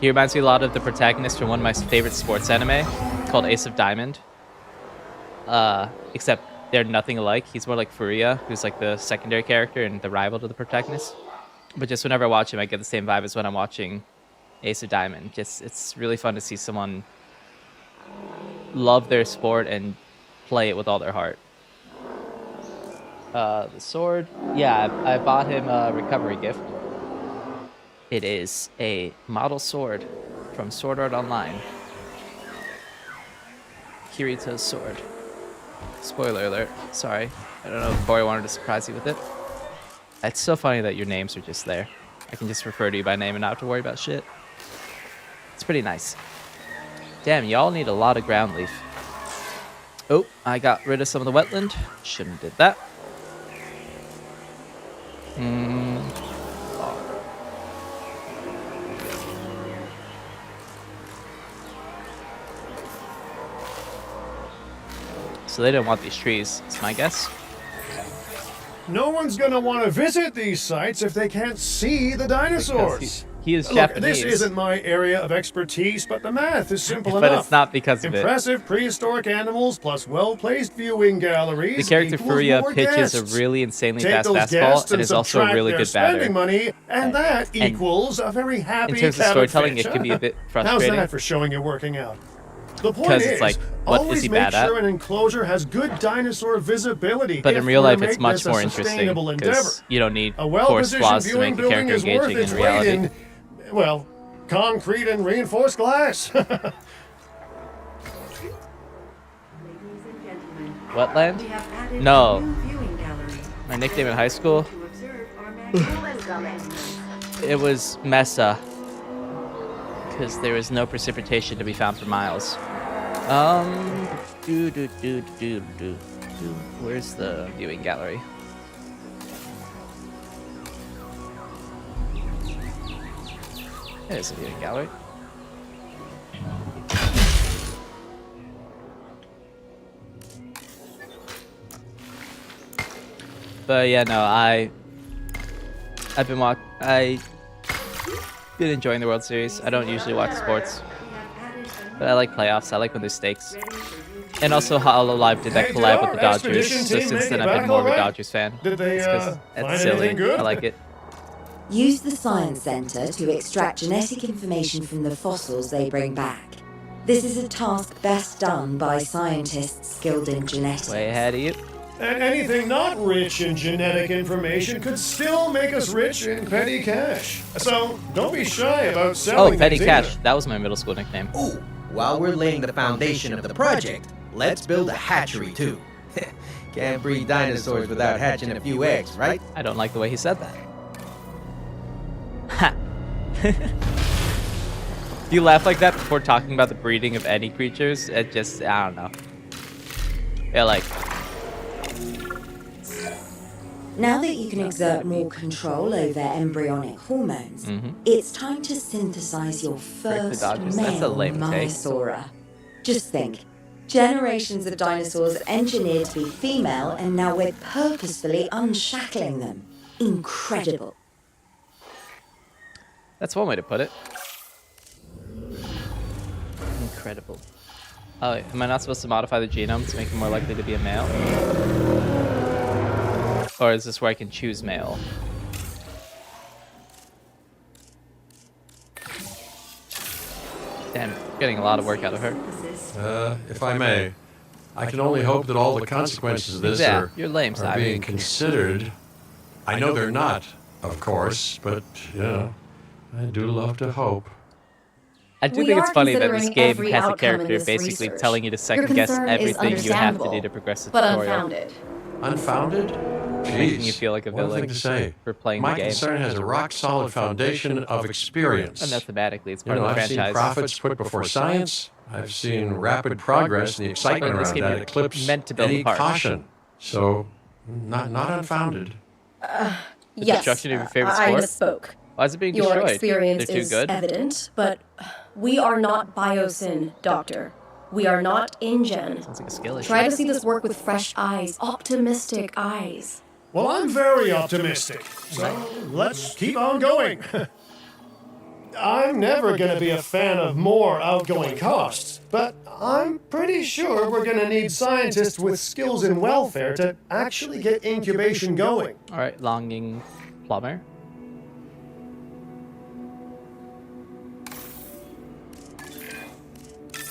He reminds me a lot of the protagonist from one of my favorite sports anime called Ace of Diamond. Except they're nothing alike. He's more like Furia, who's like the secondary character and the rival to the protagonist. But just whenever I watch him, I get the same vibe as when I'm watching Ace of Diamond. Just, it's really fun to see someone love their sport and play it with all their heart. The sword, yeah, I bought him a recovery gift. It is a model sword from Sword Art Online. Kirito's sword. Spoiler alert, sorry. I don't know if Corey wanted to surprise you with it. It's so funny that your names are just there. I can just refer to you by name and not have to worry about shit. It's pretty nice. Damn, y'all need a lot of ground leaf. Oh, I got rid of some of the wetland. Shouldn't have did that. So they didn't want these trees, it's my guess. No one's gonna want to visit these sites if they can't see the dinosaurs. He is Look, Japanese. this isn't my area of expertise, but the math is simple But enough. it's not because of it. Impressive prehistoric animals plus well-placed viewing galleries. The character equals Furia more pitches guests. a really insanely Take fast those basketball guests and is also a subtract really their good batter. spending money, and that and equals a very happy in terms of cattle storytelling, fish, it can be a bit How's frustrating. that for showing you're working out? The point 'Cause is, it's like, what is always he make bad at? sure an enclosure has good dinosaur visibility. But in if real we're life, to it's make much this a more interesting sustainable endeavor. because you don't need A forced well-positioned flaws to viewing make a building character is worth engaging its in weight reality. in, well, concrete and reinforced glass. Wetland? No. My nickname in high school? It was Mesa. Because there was no precipitation to be found for miles. Where's the viewing gallery? There's the viewing gallery. But yeah, no, I've been enjoying the World Series. I don't usually watch sports, but I like playoffs. I like when there's stakes. And also, HoloLive did that Hey, collab did with the our Dodgers, expedition so team since make then it I've been back more of a all right? Dodgers fan. Did they It's 'cause find that's silly. anything good? I like it. Use the Science Center to extract genetic information from the fossils they bring back. This is a task best done by scientists skilled in genetics. Way ahead of you. And anything not rich in genetic information could still make us rich in petty cash. So don't be shy about selling Oh, Petty things Cash. either. That was my middle school nickname. Ooh, while we're laying the foundation of the project, let's build a hatchery too. Can't breed dinosaurs without hatching a few eggs, right? I don't like the way he said that. Ha! Do you laugh like that before talking about the breeding of any creatures? It just, I don't know. Yeah, like, Now that you can exert more control over embryonic hormones, it's time to synthesize your first Dodgers. That's a male lame take. Maisaura. Just think, generations of dinosaurs engineered to be female, and now we're purposefully unshackling them. Incredible. that's one way to put it. Incredible. Oh, am I not supposed to modify the genome to make him more likely to be a male? Or is this where I can choose male? Damn, getting a lot of work out of her. If I may, I can only hope that all the consequences of this Yeah, are, you're lame, are Simon. being considered. I know they're not, of course, but, you know, I do love to hope. I do We think it's are funny that this considering game every has a outcome in character this basically research. telling you to Your second guess concern is everything you have to do understandable, to progress the but tutorial. unfounded. Unfounded? Making you Jeez, feel like a what villain thing to say. for playing My the game. concern has a rock-solid foundation of experience. And mathematically, it's You part know, of the I've seen franchise. profits put before science. I've seen rapid progress, and the excitement But this around game that is eclipse meant to build any apart. caution. So, not unfounded. The destruction of your favorite I sport? misspoke. Why is it being Your destroyed? experience They're too is good? evident, but we are not Biosyn, Doctor. We are not InGen. Sounds like a skill issue. Try to see this work with fresh eyes, optimistic eyes. Well, I'm very optimistic. So let's keep on going. I'm never going to be a fan of more outgoing costs, but I'm pretty sure we're going to need scientists with skills in welfare to actually get incubation going. All right, longing plumber.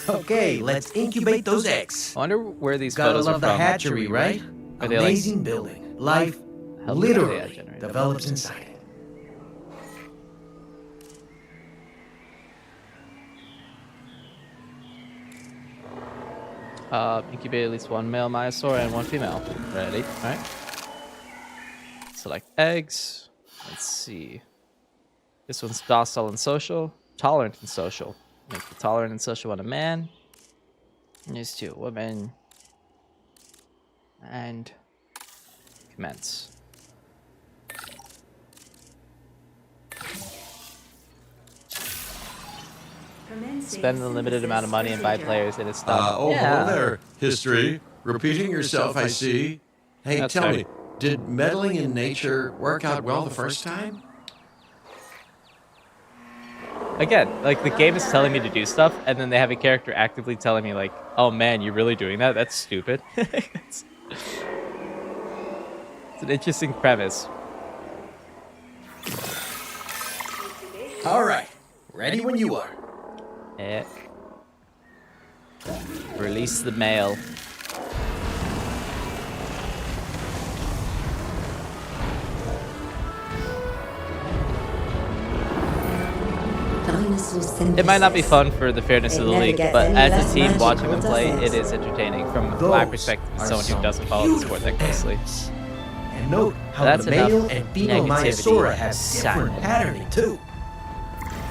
Okay, let's incubate those eggs. I wonder where these Gotta photos are love from. the hatchery, right? Are they like Amazing building. Life how literally AI generated? develops inside it. Incubate at least one male Myosaur and one female. Ready? All right. Select eggs. Let's see. This one's docile and social. Tolerant and social. Make the tolerant and social one a man. And these two, a woman. And commence. Spend a limited amount of money and buy players and it's done. Hello there. History. Repeating yourself, I see. Hey, That's tell right. me, did meddling in nature work out well the first time? Again, like the game is telling me to do stuff, and then they have a character actively telling me, like, "Oh man, you're really doing that? That's stupid." it's an interesting premise. All right, ready when you are. Eh. Release the male. It might not be fun for the fairness of the league, but as a team watching them play, it is entertaining from my perspective as someone who doesn't follow the sport that closely. And note how That's the male enough and female negativity, Myosaura have different Simon. patterning too.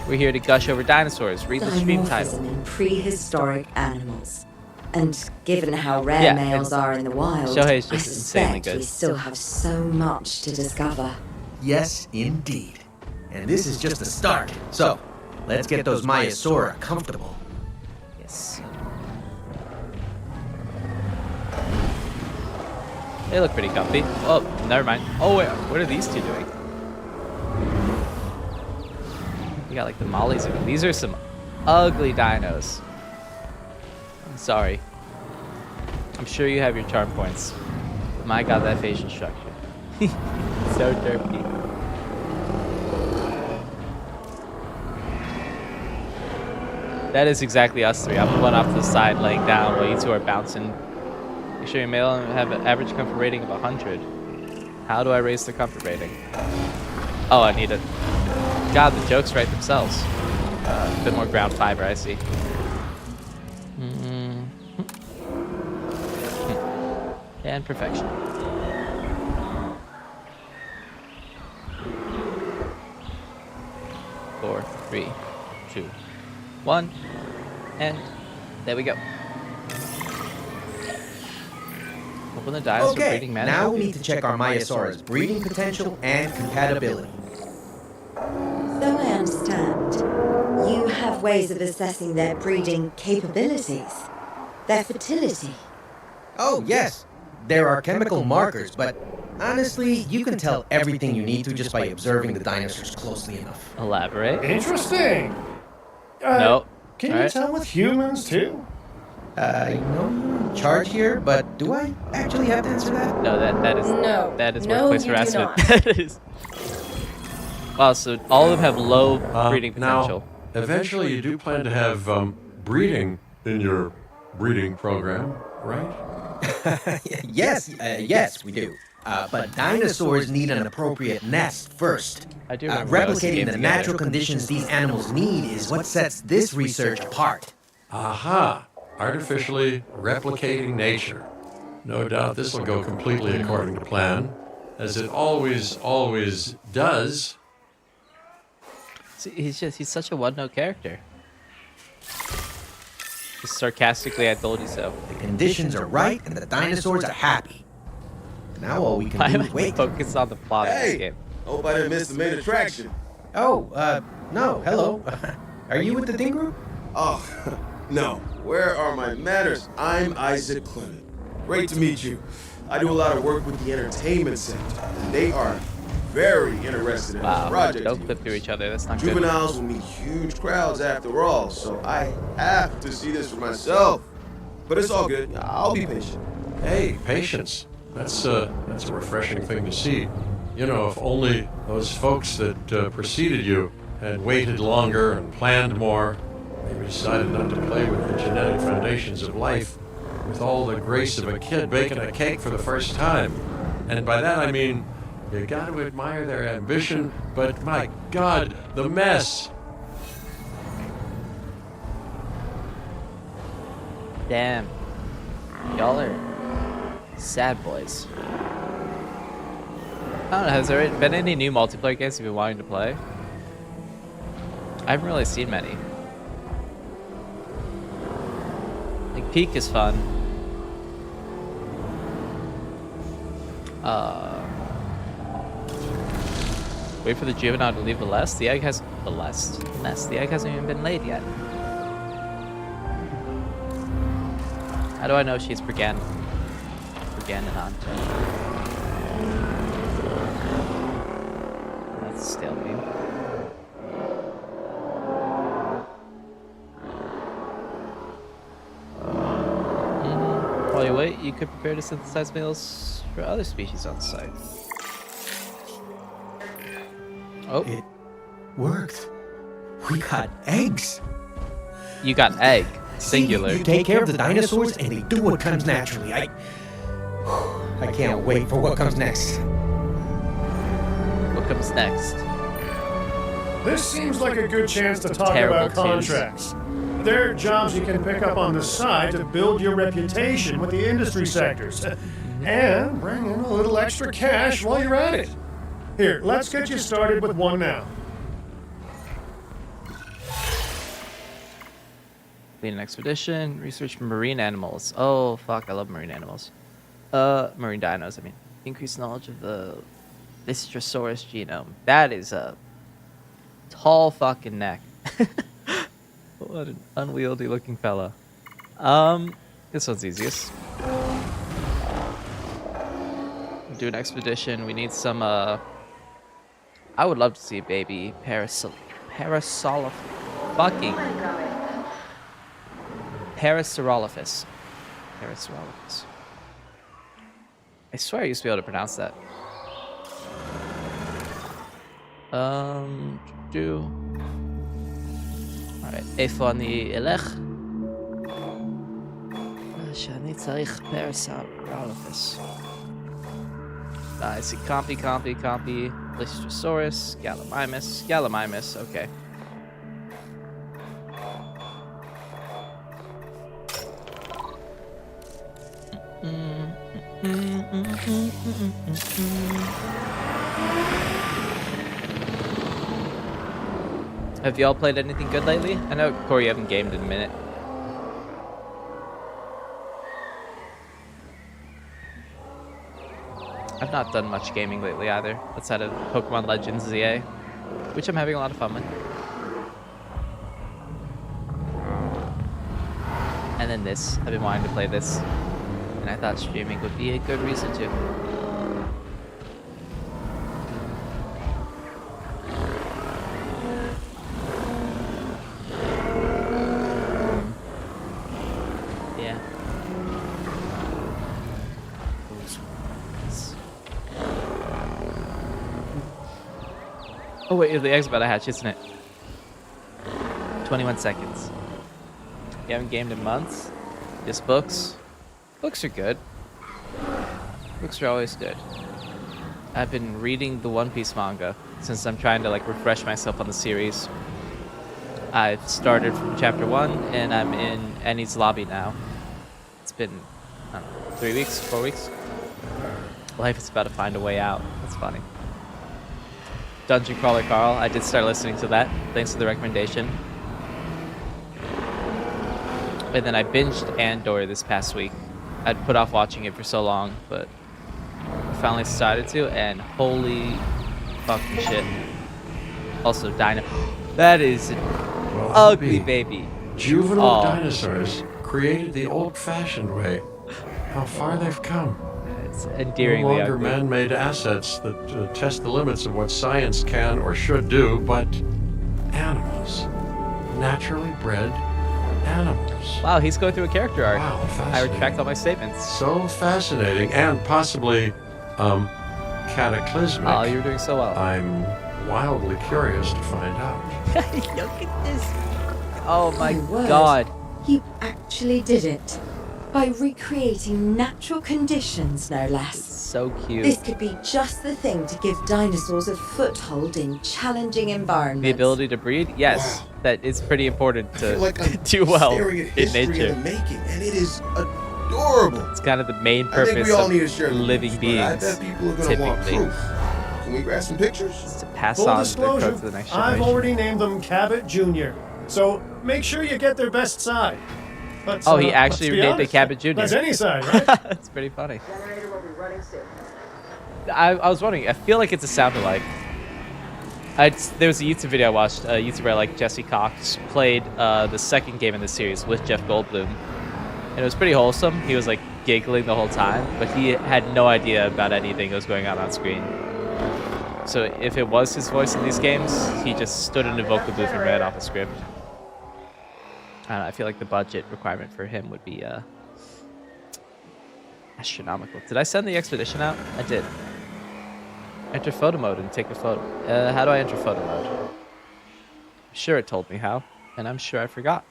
We're here to gush over dinosaurs. Read the stream title. Dimorphism in prehistoric animals. And given how rare Yeah, males are in the wild, Shohei's just I insanely suspect good. we still have so much to discover. Yes, indeed. And this is just the start. So, let's get those Myosaura comfortable. Yes. They look pretty comfy. Oh, never mind. Oh, wait, what are these two doing? You got like the mollies. These are some ugly dinos. I'm sorry. I'm sure you have your charm points. But my god, that facial structure. So derpy. That is exactly us three. I'm the one off to the side laying down while you two are bouncing. Make sure your male and have an average comfort rating of 100. How do I raise the comfort rating? Oh, I need it. God, the jokes write themselves. A bit more ground fiber, I see. And perfection. Four, three, two, one, and there we go. Open the dinosaur breeding manual. Now we need to check our Myosaurus breeding potential and compatibility. So I understand, you have ways of assessing their breeding capabilities, their fertility. Oh, yes. There are chemical markers, but honestly, you can tell everything you need to just by observing the dinosaurs closely enough. Elaborate. Interesting. Nope. Can Alright. you tell with humans too? I know you're in charge here, but do I actually have to answer that? No, that is No. that is No, workplace you do harassment. not. That is. Wow, so all of them have low breeding potential. Now, eventually you do plan to have breeding in your breeding program, right? Yes, we do. But dinosaurs need an appropriate nest first. I do remember those Replicating games the together. natural conditions these animals need is what sets this research apart. Aha! Artificially replicating nature. No doubt this will go completely according to plan, as it always does. See, he's such a one-note character. Just sarcastically, I told you so. The conditions are right and the dinosaurs are happy. Now all we can Why do am is I wait. focused on the plot of this Hey, game? hope I didn't miss the main attraction. Oh, no, hello. Are you with the Ding Group? Oh, no. Where are my manners? I'm Isaac Clement. Great to meet you. I do a lot of work with the entertainment center, and they are very interested in this Wow, project. don't of clip through yours. each other. That's not good. Juveniles will meet huge crowds after all, so I have to see this for myself. But it's all good. I'll be patient. Hey, patience. That's a refreshing thing to see. You know, if only those folks that preceded you had waited longer and planned more, maybe decided not to play with the genetic foundations of life with all the grace of a kid baking a cake for the first time. And by that I mean, you got to admire their ambition, but my God, the mess. Damn. Y'all are sad boys. I don't know, has there been any new multiplayer games you've been wanting to play? I haven't really seen many. Like, Peak is fun. Wait for the juvenile to leave the nest. The egg has nest. The egg hasn't even been laid yet. How do I know she's Brigannon on? That's a stale beam. While you wait, you could prepare to synthesize males for other species on site. Oh, It worked. We got eggs. you got egg. See, Singular. you take care of the dinosaurs and they do what comes naturally. I can't wait for what comes next. What comes next? This seems like a good chance to talk Terrible about contracts. They're jobs you can pick up on the side to build your reputation with the industry sectors. And bring in a little extra cash while you're at it. Here, let's get you started with one now. Lead an expedition, research marine animals. Oh, fuck, I love marine animals. Marine dinos, I mean. Increase knowledge of the Vistrosaurus genome. That is a tall fucking neck. What an unwieldy looking fella. This one's easiest. Do an expedition. We need some, I would love to see a baby Parasaurolophus. Parasaurolophus. I swear I used to be able to pronounce that. Alright, איפה אני אלך? שאני צריך Parasaurolophus. I see Compy, Blistrosaurus, Gallimimus, okay. Have y'all played anything good lately? I know, Corey, you haven't gamed in a minute. I've not done much gaming lately either, outside of Pokemon Legends ZA, which I'm having a lot of fun with. And then this, I've been wanting to play this, and I thought streaming would be a good reason to. Yeah. Oh wait, the egg's about to hatch, isn't it? 21 seconds. You haven't gamed in months? Just books? Books are good. Books are always good. I've been reading the One Piece manga since I'm trying to like refresh myself on the series. I've started from chapter 1 and I'm in Annie's lobby now. It's been, I don't know, 3 weeks, 4 weeks? Life is about to find a way out. That's funny. Dungeon Crawler Carl, I did start listening to that, thanks to the recommendation. And then I binged Andor this past week. I'd put off watching it for so long, but I finally decided to, and holy fucking shit. Also, Dino. That is an ugly baby. Juvenile dinosaurs created the old-fashioned way. How far they've come. It's No endearingly longer ugly. man-made assets that test the limits of what science can or should do, but animals. Naturally bred animals. Wow, he's going through a character arc. Wow, I fascinating. retract all my statements. So fascinating and possibly cataclysmic. Oh, you're doing so well. I'm wildly curious to find out. Look at this. Oh my My word. god. You actually did it. By recreating natural conditions, no less. So cute. This could be just the thing to give dinosaurs a foothold in challenging environments. The ability to breed? Yes. Wow. That is pretty important I feel to like I'm do well staring at in history nature. in the making, and it is adorable. It's kind of the main I think purpose we all of need to share the living news, but I beings. bet people are going to want typically. proof. Can we grab some pictures? To pass Full on the disclosure, code to the next I've generation. already named them Cabot Jr., so make sure you get their best side. But, Oh, he actually let's be renamed it honest, Cabot Jr. That's any side, right? That's pretty funny. I was wondering, I feel like it's a sound alike. There was a YouTube video I watched, a YouTuber like Jesse Cox played the second game in the series with Jeff Goldblum. And it was pretty wholesome. He was like giggling the whole time, but he had no idea about anything that was going on screen. So if it was his voice in these games, he just stood in a vocal booth and read off a script. I don't know, I feel like the budget requirement for him would be astronomical. Did I send the expedition out? I did. Enter photo mode and take a photo. How do I enter photo mode? I'm sure it told me how, and I'm sure I forgot.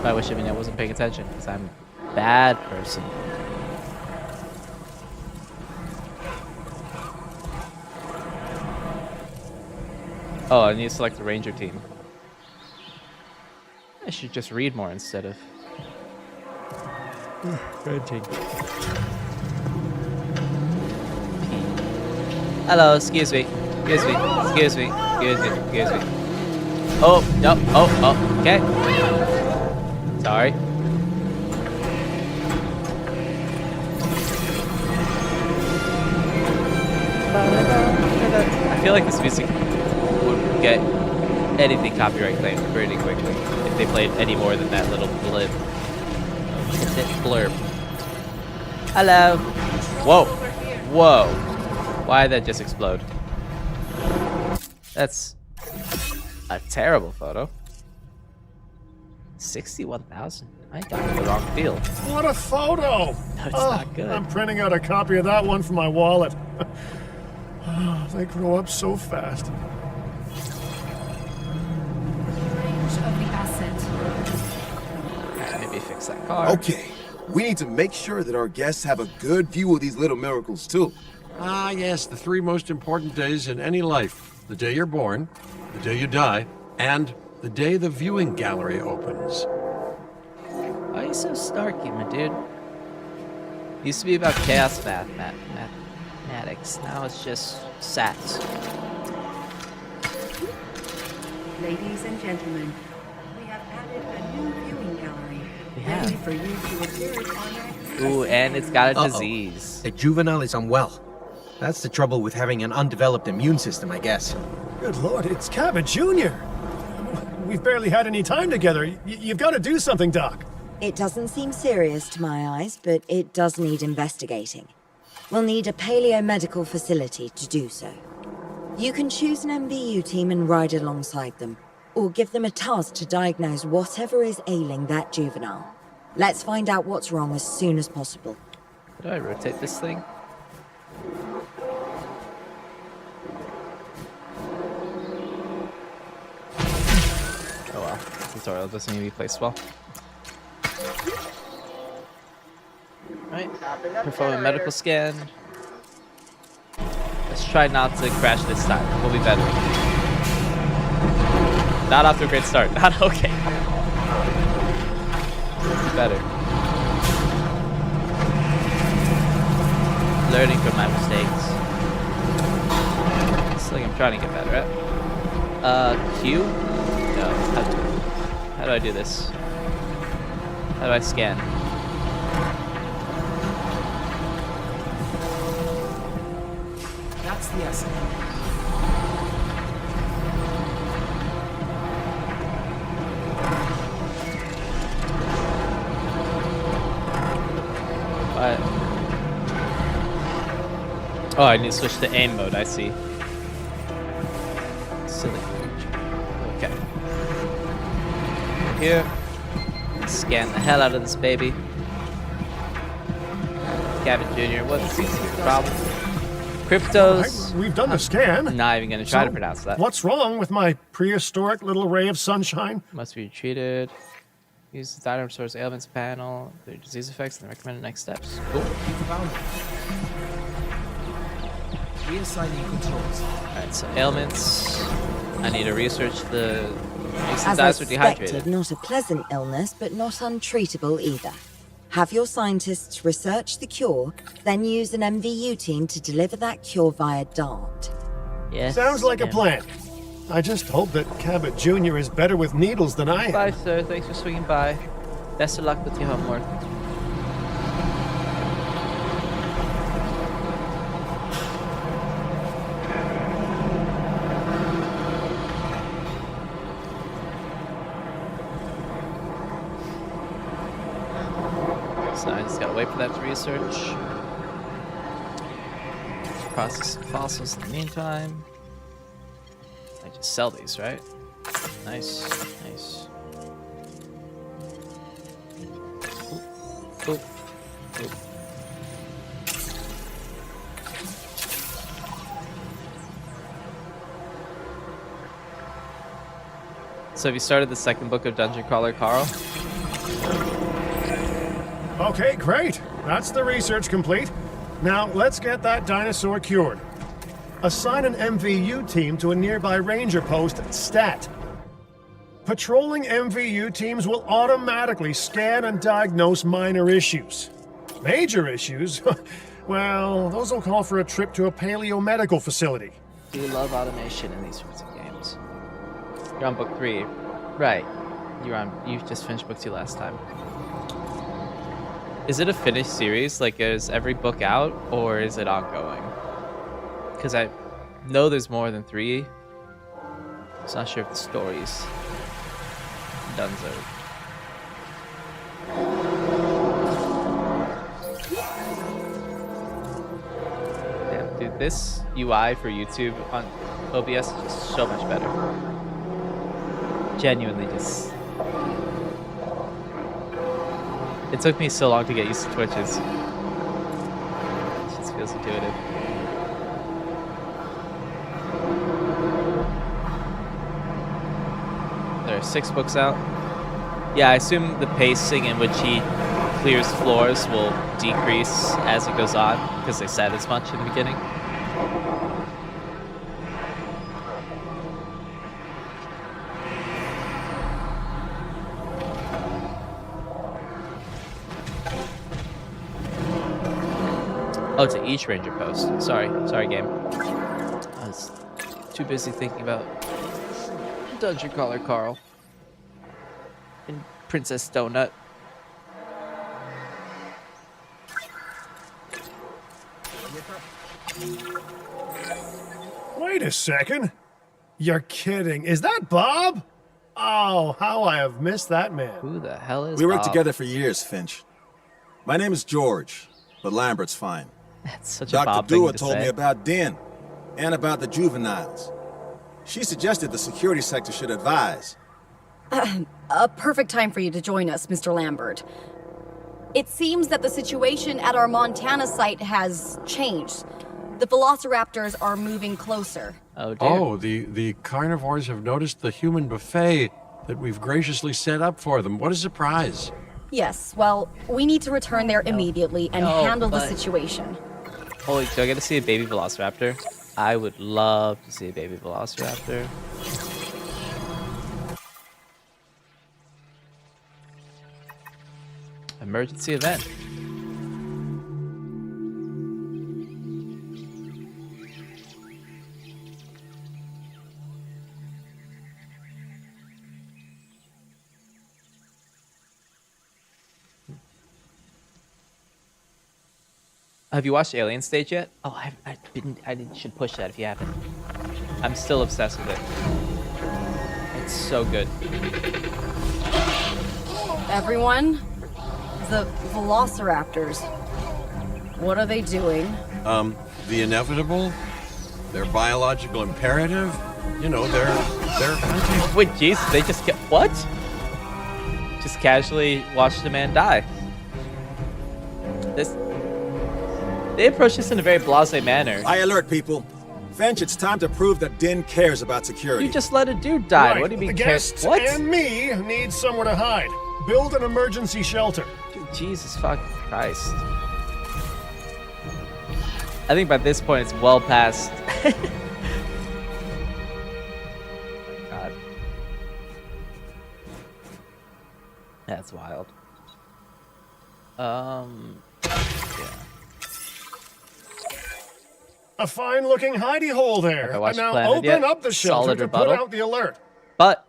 I wish I wasn't paying attention, because I'm a bad person. Oh, I need to select the ranger team. I should just read more instead of renting. Hello, excuse me. Excuse me. Excuse me. Excuse me. Excuse me. Oh, no. Oh, okay. Sorry. I feel like this music would get anything copyright claimed pretty quickly if they played any more than that little blip. Blurb. Hello. Whoa. Whoa. Why did that just explode? That's a terrible photo. 61,000. I got in the wrong field. What a photo! No, it's not good. I'm printing out a copy of that one for my wallet. They grow up so fast. fix that car. Okay, we need to make sure that our guests have a good view of these little miracles, too. Ah, yes, the three most important days in any life. The day you're born, the day you die, and the day the viewing gallery opens. Why are you so snarky, my dude? It used to be about chaos mathematics. Now it's just sats. Ladies and gentlemen, we have added a new viewing gallery. Yeah. Ready for you to observe on our... Ooh, and it's got a Uh-oh. disease. The juvenile is unwell. That's the trouble with having an undeveloped immune system, I guess. Good lord, it's Cabot Jr. We've barely had any time together. You've got to do something, Doc. It doesn't seem serious to my eyes, but it does need investigating. We'll need a paleomedical facility to do so. You can choose an MVU team and ride alongside them, or give them a task to diagnose whatever is ailing that juvenile. Let's find out what's wrong as soon as possible. How do I rotate this thing? Oh well, tutorial doesn't need to be placed well. Right, perform a medical scan. Let's try not to crash this time. We'll be better. Not off to a great start. Not okay. We'll be better. Learning from my mistakes. It's like I'm trying to get better at. Q? No. How do I do this? How do I scan? That's the essence. What? Oh, I need to switch to aim mode, I see. Silly creature. Okay. Here. Scan the hell out of this baby. Cabot Jr., what's the problem? Cryptos. We've done the scan. I'm not even gonna try to pronounce that. What's wrong with my prehistoric little ray of sunshine? Must be treated. Use the dinosaurs ailments panel, their disease effects, and the recommended next steps. Cool. Found it. Reassigning controls. Alright, so ailments. I need to research the makes the As dinosaur expected, dehydrated. not a pleasant illness, but not untreatable either. Have your scientists research the cure, then use an MVU team to deliver that cure via DART. Yes. Sounds like a ma'am. plan. I just hope that Cabot Jr. is better with needles than I am. Bye, sir. Thanks for swinging by. Best of luck with your homework. So I just gotta wait for that to research. Process some fossils in the meantime. I just sell these, right? Nice, nice. Oop, oop, oop. So have you started the second book of Dungeon Crawler, Carl? Okay, great. That's the research complete. Now, let's get that dinosaur cured. Assign an MVU team to a nearby ranger post, STAT. Patrolling MVU teams will automatically scan and diagnose minor issues. Major issues? Well, those will call for a trip to a paleomedical facility. Do love automation in these sorts of games. You're on book 3. Right. You just finished book 2 last time. Is it a finished series? Like, is every book out, or is it ongoing? Because I know there's more than 3. So I'm not sure if the story's donezo. Damn, dude, this UI for YouTube on OBS is just so much better. Genuinely just... It took me so long to get used to Twitches. It just feels intuitive. There are 6 books out. Yeah, I assume the pacing in which he clears floors will decrease as it goes on, because they said as much in the beginning. Oh, to each ranger post. Sorry, game. I was too busy thinking about Dungeon Crawler Carl and Princess Donut. Wait a second. You're kidding. Is that Bob? Oh, how I have missed that man. Who the hell is We worked Bob? together for years, Finch. My name is George, but Lambert's fine. That's such a Dr. Bob thing Dewar to told say. me about Den and about the juveniles. She suggested the security sector should advise. A perfect time for you to join us, Mr. Lambert. It seems that the situation at our Montana site has changed. The velociraptors are moving closer. Oh, dear. Oh, the carnivores have noticed the human buffet that we've graciously set up for them. What a surprise. Yes, well, we need to return there immediately and No, handle the but- situation. Holy, do I get to see a baby velociraptor? I would love to see a baby velociraptor. Emergency event. Have you watched Alien Stage yet? Oh, I should push that if you haven't. I'm still obsessed with it. It's so good. Everyone, the velociraptors. What are they doing? The inevitable, their biological imperative, you know, they're hunting. Wait, jeez, they just what? Just casually watched a man die. They approach this in a very blasé manner. I alert people. Finch, it's time to prove that Den cares about security. You just let a dude die. Right, What do you mean? the guests What? and me need somewhere to hide. Build an emergency shelter. Jesus fucking Christ. I think by this point it's well past. God. That's wild. Yeah. A fine-looking hidey hole Have there. I watched Now Planet open yet? up the shelter Solid to rebuttal. put out the alert. But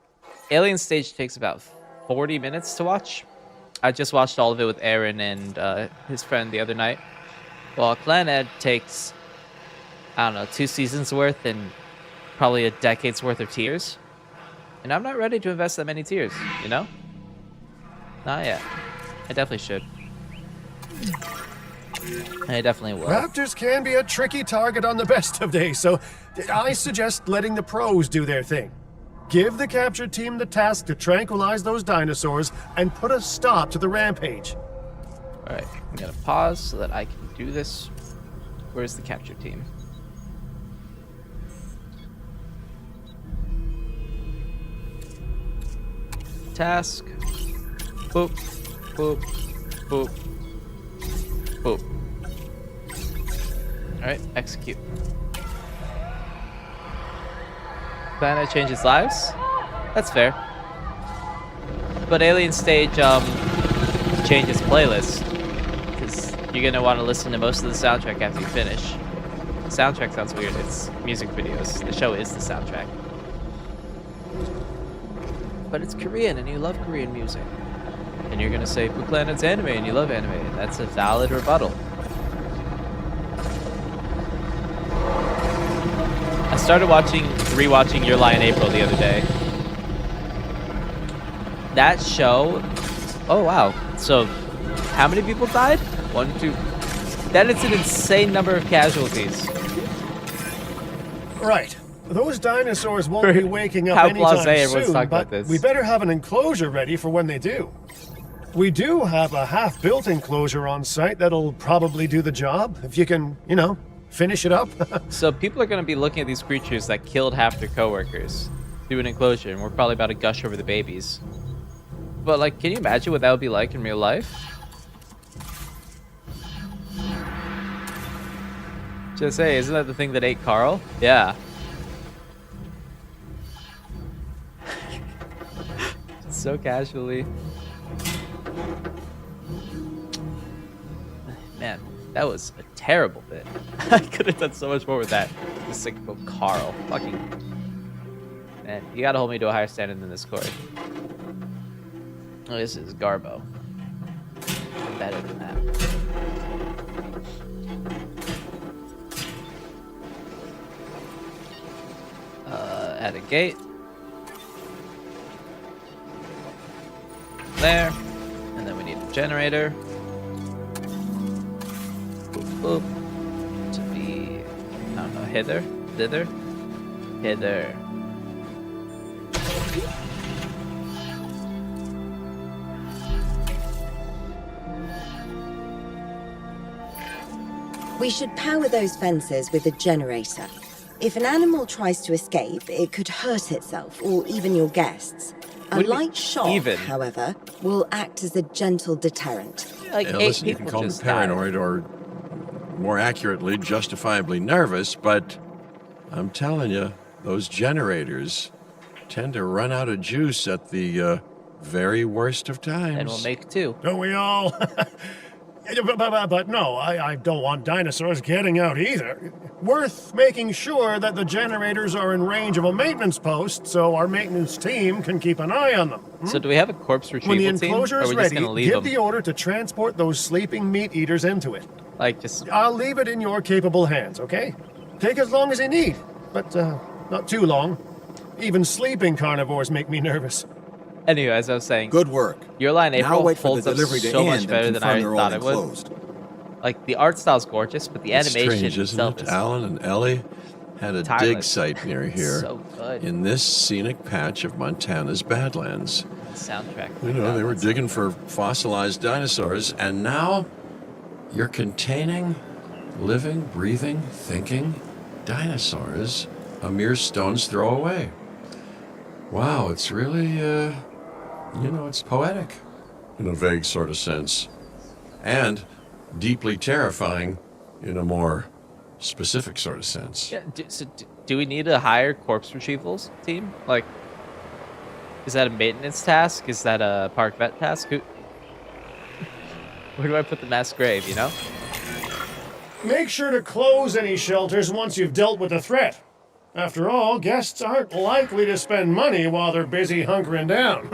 Alien Stage takes about 40 minutes to watch. I just watched all of it with Aaron and his friend the other night. Well, Clan takes, I don't know, 2 seasons worth and probably a decade's worth of tears. And I'm not ready to invest that many tears, you know? Not yet. I definitely should. I definitely will. Raptors can be a tricky target on the best of days, so I suggest letting the pros do their thing. Give the capture team the task to tranquilize those dinosaurs and put a stop to the rampage. Alright, I'm gonna pause so that I can do this. Where's the capture team? Task. Boop. Boop. Boop. Boop. Alright, execute. Planet changes lives? That's fair. But Alien Stage changes playlist. Because you're gonna want to listen to most of the soundtrack after you finish. The soundtrack sounds weird, it's music videos. The show is the soundtrack. But it's Korean and you love Korean music. And you're gonna say, Blue Planet's anime and you love anime. And that's a valid rebuttal. I started rewatching Your Lie in April the other day. That show, oh wow. So, how many people died? 1, 2. That is an insane number of casualties. Right. Those dinosaurs won't be waking up How anytime blasé everyone's soon, talking but about this. we better have an enclosure ready for when they do. We do have a half-built enclosure on site that'll probably do the job, if you can, you know, finish it up. So people are going to be looking at these creatures that killed half their coworkers through an enclosure, and we're probably about to gush over the babies. But like, can you imagine what that would be like in real life? Just say, isn't that the thing that ate Carl? Yeah. So casually. Man, that was a terrible bit. I could have done so much more with that. Just like, oh, Carl. Fucking. Man, you gotta hold me to a higher standard than this, Corey. Oh, this is Garbo. I'm better than that. Add a gate. There. And then we need a generator. Boop, boop. To be, I don't know, hither? Thither? Hither. We should power those fences with a generator. If an animal tries to escape, it could hurt itself or even your guests. A light shock, however, will act as a gentle deterrent. Like yeah, listen, you can call me paranoid or, more accurately, justifiably nervous, but I'm telling you, those generators tend to run out of juice at the very worst of times. And we'll make two. Don't we all? But no, I don't want dinosaurs getting out either. Worth making sure that the generators are in range of a maintenance post so our maintenance team can keep an eye on them. So do we have a corpse retrieval When the team? enclosure Or are is we just ready, gonna leave give them? the order to transport those sleeping meat eaters into it. Like just... I'll leave it in your capable hands, okay? Take as long as you need, but not too long. Even sleeping carnivores make me nervous. Anyway, as I was saying, Good work. Your Line Now April wait for holds the up delivery to so much end better and than I confirm they're thought all it would. enclosed. Like, the art style's gorgeous, but the It's animation strange, isn't itself it? is Alan and Ellie had a dig timeless. site near here So good. in this scenic patch of Montana's Badlands. Soundtrack. You know, they were digging for fossilized dinosaurs, and now you're containing living, breathing, thinking dinosaurs a mere stone's throw away. Wow, it's really, it's poetic in a vague sort of sense. And deeply terrifying in a more specific sort of sense. Yeah, do we need a higher corpse retrievals team? Like, is that a maintenance task? Is that a park vet task? Where do I put the mass grave, you know? Make sure to close any shelters once you've dealt with the threat. After all, guests aren't likely to spend money while they're busy hunkering down.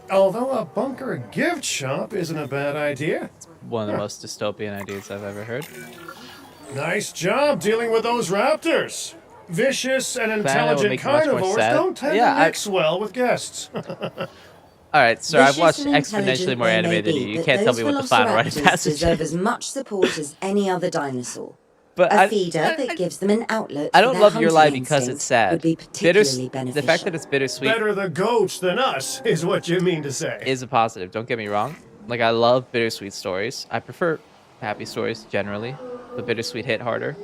Although a bunker gift shop isn't a bad idea. One of the most dystopian ideas I've ever heard. Nice job dealing with those raptors. Vicious and would intelligent make you much more carnivores sad. don't tend Yeah, to mix well with guests. Alright, sir, I've Vicious watched and exponentially intelligent more they anime may than be, you. You but can't tell those me what the final rite of velociraptors passage deserve is. as much support as any other dinosaur. But A feeder that gives them an outlet I for don't their love Your Lie hunting because instincts it's sad. would be particularly beneficial. The fact that it's bittersweet Better the goats than us, is what you mean to say. is a positive. Don't get me wrong. Like, I love bittersweet stories. I prefer happy stories generally, but bittersweet hit harder.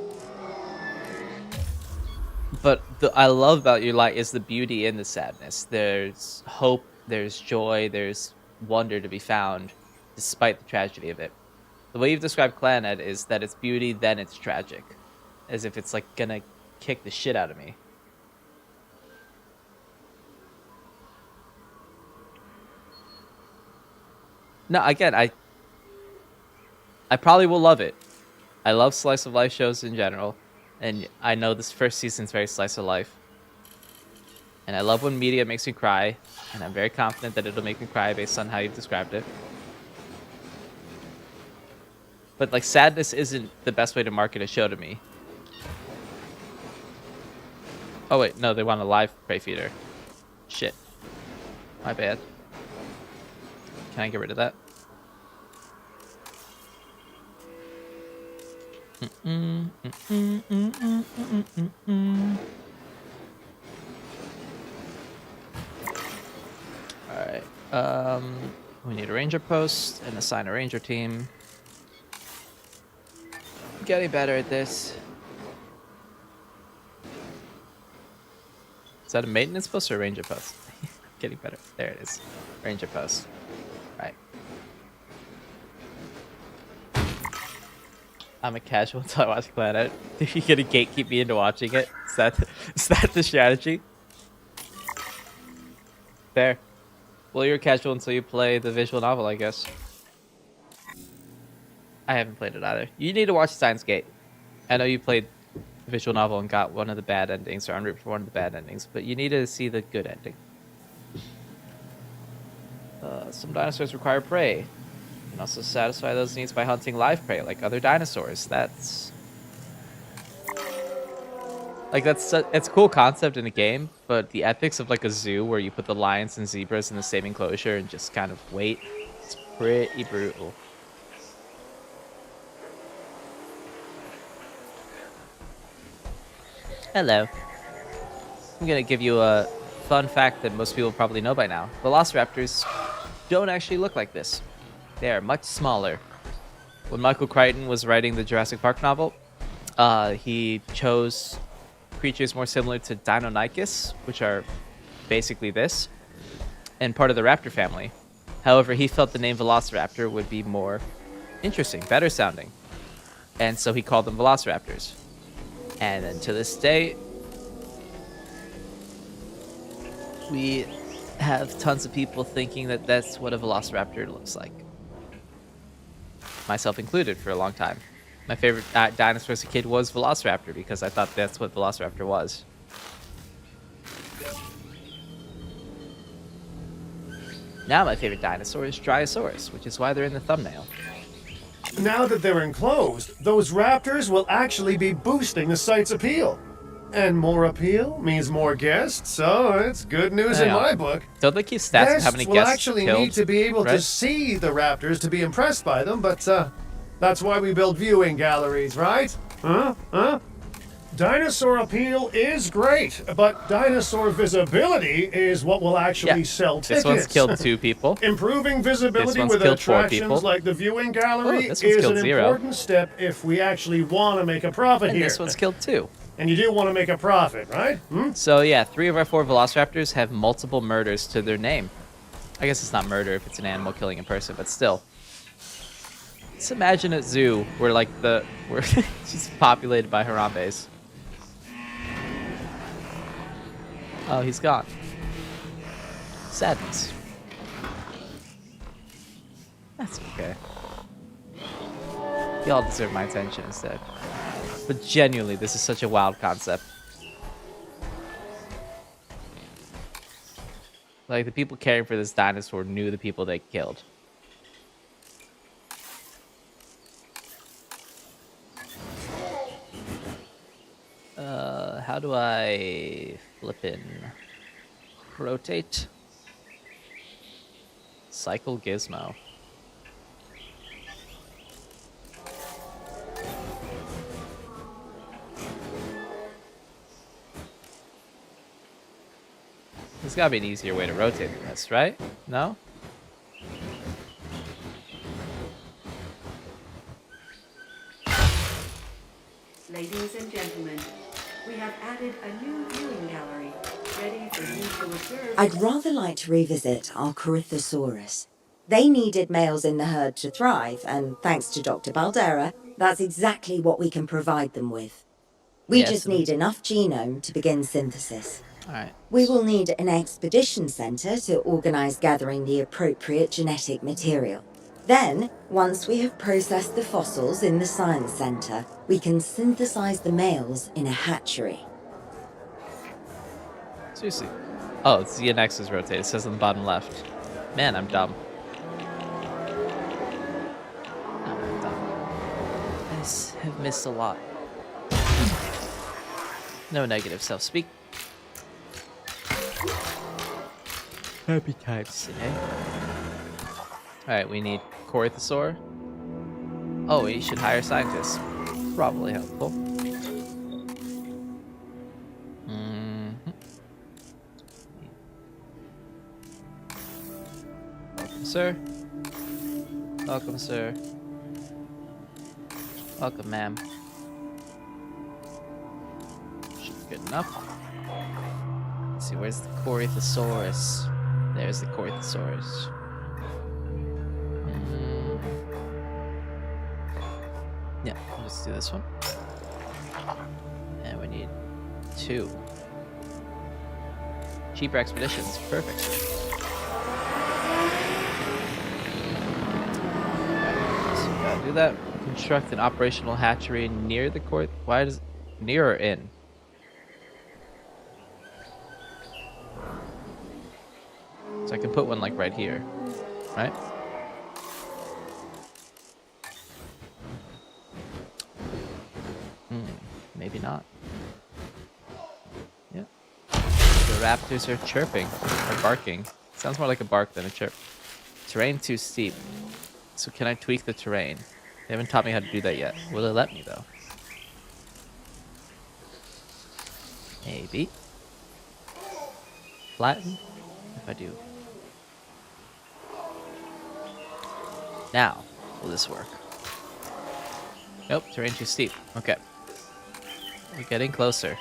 But I love about Your Lie is the beauty in the sadness. There's hope, there's joy, there's wonder to be found, despite the tragedy of it. The way you've described Clannad is that it's beauty, then it's tragic. As if it's, like, gonna kick the shit out of me. No, again, I probably will love it. I love slice of life shows in general, and I know this first season's very slice of life. And I love when media makes me cry, and I'm very confident that it'll make me cry based on how you've described it. But, like, sadness isn't the best way to market a show to me. Oh, wait, no, they want a live prey feeder. Shit. My bad. Can I get rid of that? Alright, we need a ranger post and assign a ranger team. Getting better at this. Is that a maintenance post or a ranger post? getting better. There it is. Ranger post. Right. I'm a casual until I watch Planet. Are you gonna gatekeep me into watching it? Is that the strategy? Fair. Well, you're casual until you play the visual novel, I guess. I haven't played it either. You need to watch Steins Gate. I know you played the visual novel and got one of the bad endings, or en route for one of the bad endings, but you need to see the good ending. Some dinosaurs require prey. You can also satisfy those needs by hunting live prey, like other dinosaurs. It's a cool concept in a game, but the ethics of like a zoo where you put the lions and zebras in the same enclosure and just kind of wait, it's pretty brutal. Hello. I'm gonna give you a fun fact that most people probably know by now. Velociraptors don't actually look like this. They are much smaller. When Michael Crichton was writing the Jurassic Park novel, he chose creatures more similar to Deinonychus, which are basically this, and part of the raptor family. However, he felt the name Velociraptor would be more interesting, better sounding, and so he called them Velociraptors. And then to this day, we have tons of people thinking that that's what a Velociraptor looks like. Myself included for a long time. My favorite dinosaur as a kid was Velociraptor because I thought that's what Velociraptor was. Now my favorite dinosaur is Dryosaurus, which is why they're in the thumbnail. Now that they're enclosed, those raptors will actually be boosting the site's appeal. And more appeal means more guests, so it's good news in my book. Don't they keep stats of how many Guests will guests actually killed, need to be able to see the raptors to be impressed by them, but that's why we build viewing galleries, right? Huh? Dinosaur appeal is great, but dinosaur visibility is what will actually sell tickets. This one's killed 2 people. Improving visibility with killed 4 attractions people. like the viewing gallery This one's is killed an 0. important step if we actually want to make a profit And here. this one's killed 2. And you do want to make a profit, right? So yeah, 3 of our 4 Velociraptors have multiple murders to their name. I guess it's not murder if it's an animal killing a person, but still. Let's imagine a zoo where we're just populated by Harambe's. Oh, he's gone. Sadness. That's okay. Y'all deserve my attention instead. But genuinely, this is such a wild concept. Like, the people caring for this dinosaur knew the people they killed. How do I flip in? Rotate? Cycle gizmo. There's gotta be an easier way to rotate than this, right? No? Ladies and gentlemen, we have added a new viewing gallery, ready for you to observe. I'd rather like to revisit our Corythosaurus. They needed males in the herd to thrive, and thanks to Dr. Baldera, that's exactly what we can provide them with. We just need enough genome to begin synthesis. Alright. We will need an expedition center to organize gathering the appropriate genetic material. Then, once we have processed the fossils in the science center, we can synthesize the males in a hatchery. Seriously. Oh, it's the NX is rotated. It says on the bottom left. Man, I'm dumb. I'm dumb. I have missed a lot. No negative self-speak. Happy times today. Alright, we need Corythosaur. Oh, we should hire scientists. Probably helpful. Welcome, sir. Welcome, sir. Welcome, ma'am. Should be good enough. Let's see, where's the Corythosaurus? There's the Corthosaurus. Yeah, let's do this one. And we need 2. Cheaper expeditions, perfect. Alright, so we gotta do that. Construct an operational hatchery near the court. Why does near or in? So I can put one like right here, right? Maybe not. Yeah. The raptors are chirping or barking. Sounds more like a bark than a chirp. Terrain too steep. So can I tweak the terrain? They haven't taught me how to do that yet. Will it let me though? Maybe. Flatten? If I do. Now, will this work? Nope, terrain too steep. Okay. We're getting closer.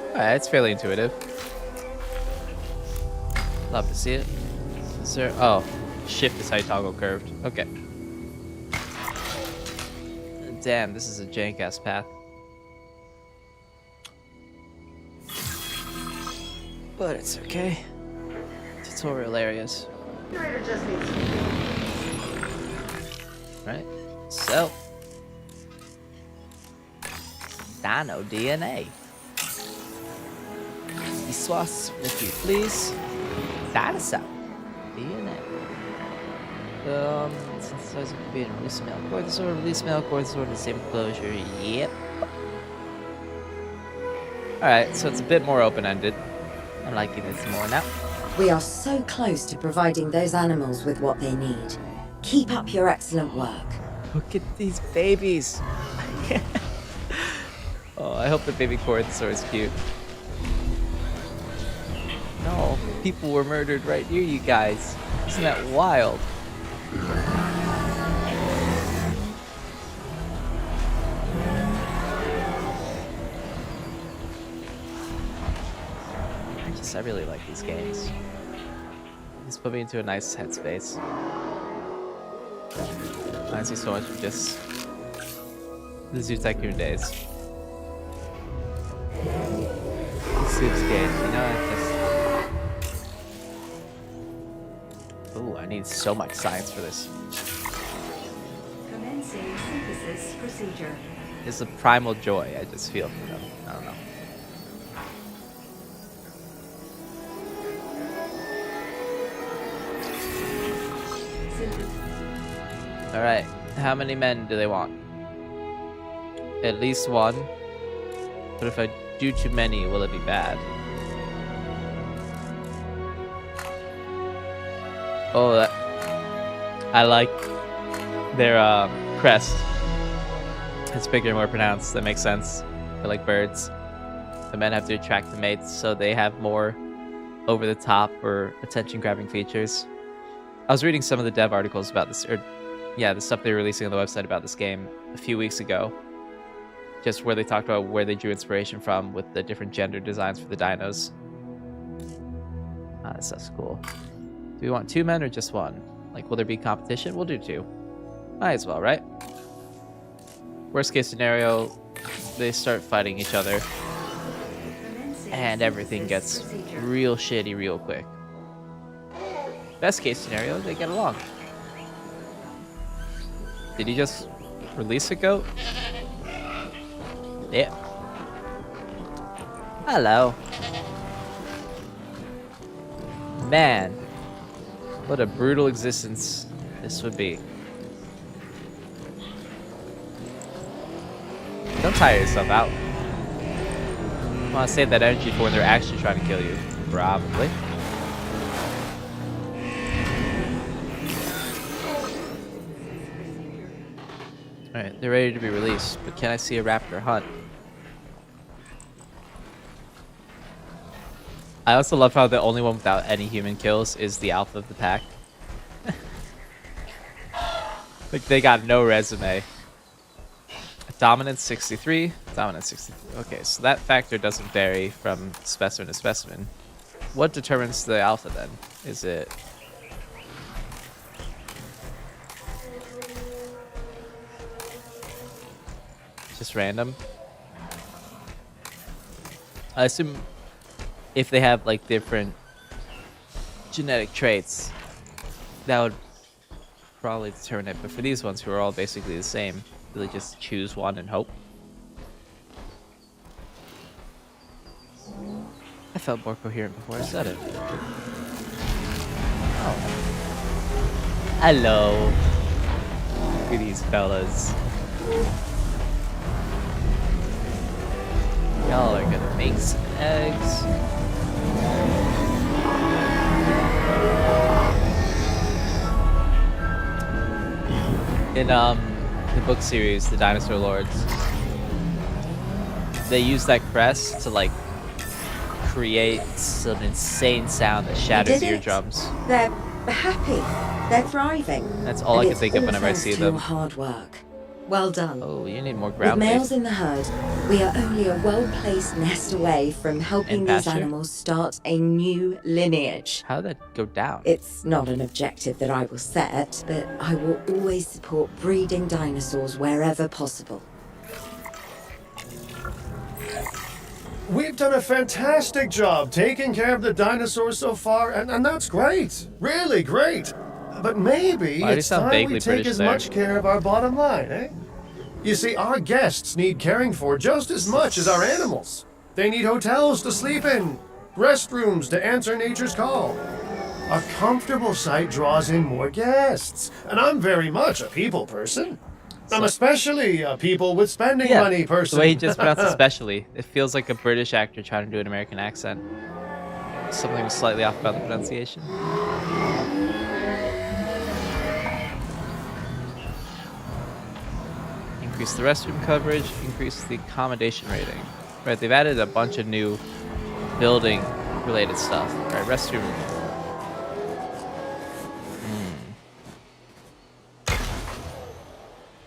Alright, it's fairly intuitive. Love to see it. Is there... Oh, shift is how you toggle curved. Okay. Damn, this is a jank-ass path. But it's okay. Tutorial areas. Right, so Dino DNA. Swass with you, please. Dinosaur DNA. Synthesizer could be in release male corthosaur, release male corthosaur in the same enclosure. Yep. Alright, so it's a bit more open-ended. I'm liking this more now. We are so close to providing those animals with what they need. Keep up your excellent work. Look at these babies. Oh, I hope the baby corthosaur is cute. No, people were murdered right near you guys. Isn't that wild? I really like these games. These put me into a nice headspace. Reminds me so much of just the Zoo Tycoon days. The Soup's game, you know, just... Ooh, I need so much science for this. Commencing synthesis procedure. It's a primal joy I just feel for them. I don't know. Alright, how many men do they want? At least one. But if I do too many, will it be bad? Oh, that... I like their crest. It's bigger and more pronounced. That makes sense. They're like birds. The men have to attract the mates, so they have more over-the-top or attention-grabbing features. I was reading some of the dev articles about this, or yeah, the stuff they were releasing on the website about this game a few weeks ago. Just where they talked about where they drew inspiration from with the different gender designs for the dinos. Ah, that stuff's cool. Do we want 2 men or just 1? Like, will there be competition? We'll do 2. Might as well, right? Worst case scenario, they start fighting each other. And everything gets real shitty real quick. Best case scenario, they get along. Did he just release a goat? Yeah. Hello. Man, what a brutal existence this would be. Don't tire yourself out. You want to save that energy for when they're actually trying to kill you. Probably. Alright, they're ready to be released, but can I see a raptor hunt? I also love how the only one without any human kills is the alpha of the pack. Like, they got no resume. A Dominance 63, dominance 63. Okay, so that factor doesn't vary from specimen to specimen. What determines the alpha then? Is it just random? I assume if they have like different genetic traits, that would probably determine it. But for these ones who are all basically the same, really just choose one and hope. I felt more coherent before I said it. Oh. Hello. Look at these fellas. Y'all are gonna make some eggs. In the book series, The Dinosaur Lords, they use that crest to like create some insane sound that shatters eardrums. They're happy. They're thriving. That's all And I can think of whenever I see it's all them. thanks to your hard work. Well done. Oh, you need more With ground males base. in the herd, we are only a well-placed nest away from helping And these pasture? animals start a new lineage. How did that go down? It's not an objective that I will set, but I will always support breeding dinosaurs wherever possible. We've done a fantastic job taking care of the dinosaurs so far, and that's great. Really great. But maybe Why do you it's sound time we vaguely take British as there? much care of our bottom line, eh? You see, our guests need caring for just as much as our animals. They need hotels to sleep in, restrooms to answer nature's call. A comfortable site draws in more guests, and I'm very much a people person. I'm especially a people with spending money person. The way he just pronounced especially, it feels like a British actor trying to do an American accent. Something was slightly off about the pronunciation. Increase the restroom coverage, increase the accommodation rating. Right, they've added a bunch of new building related stuff. Right, restroom.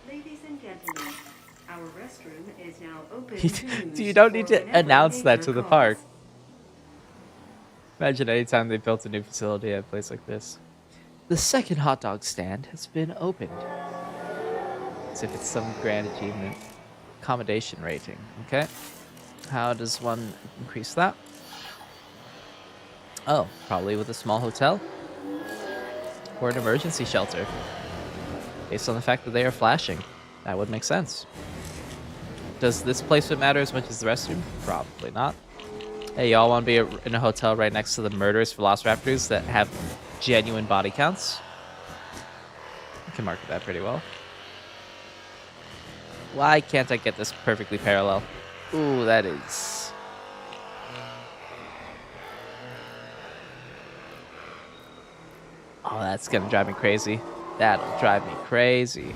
Ladies and gentlemen, our restroom is now open You don't need to announce that to the park. Imagine anytime they built a new facility at a place like this. The second hot dog stand has been opened. As if it's some grand achievement. Accommodation rating, okay? How does one increase that? Oh, probably with a small hotel. Or an emergency shelter. Based on the fact that they are flashing. That would make sense. Does this placement matter as much as the restroom? Probably not. Hey, y'all want to be in a hotel right next to the murderous velociraptors that have genuine body counts? I can market that pretty well. Why can't I get this perfectly parallel? Ooh, that is... Oh, that's gonna drive me crazy. That'll drive me crazy.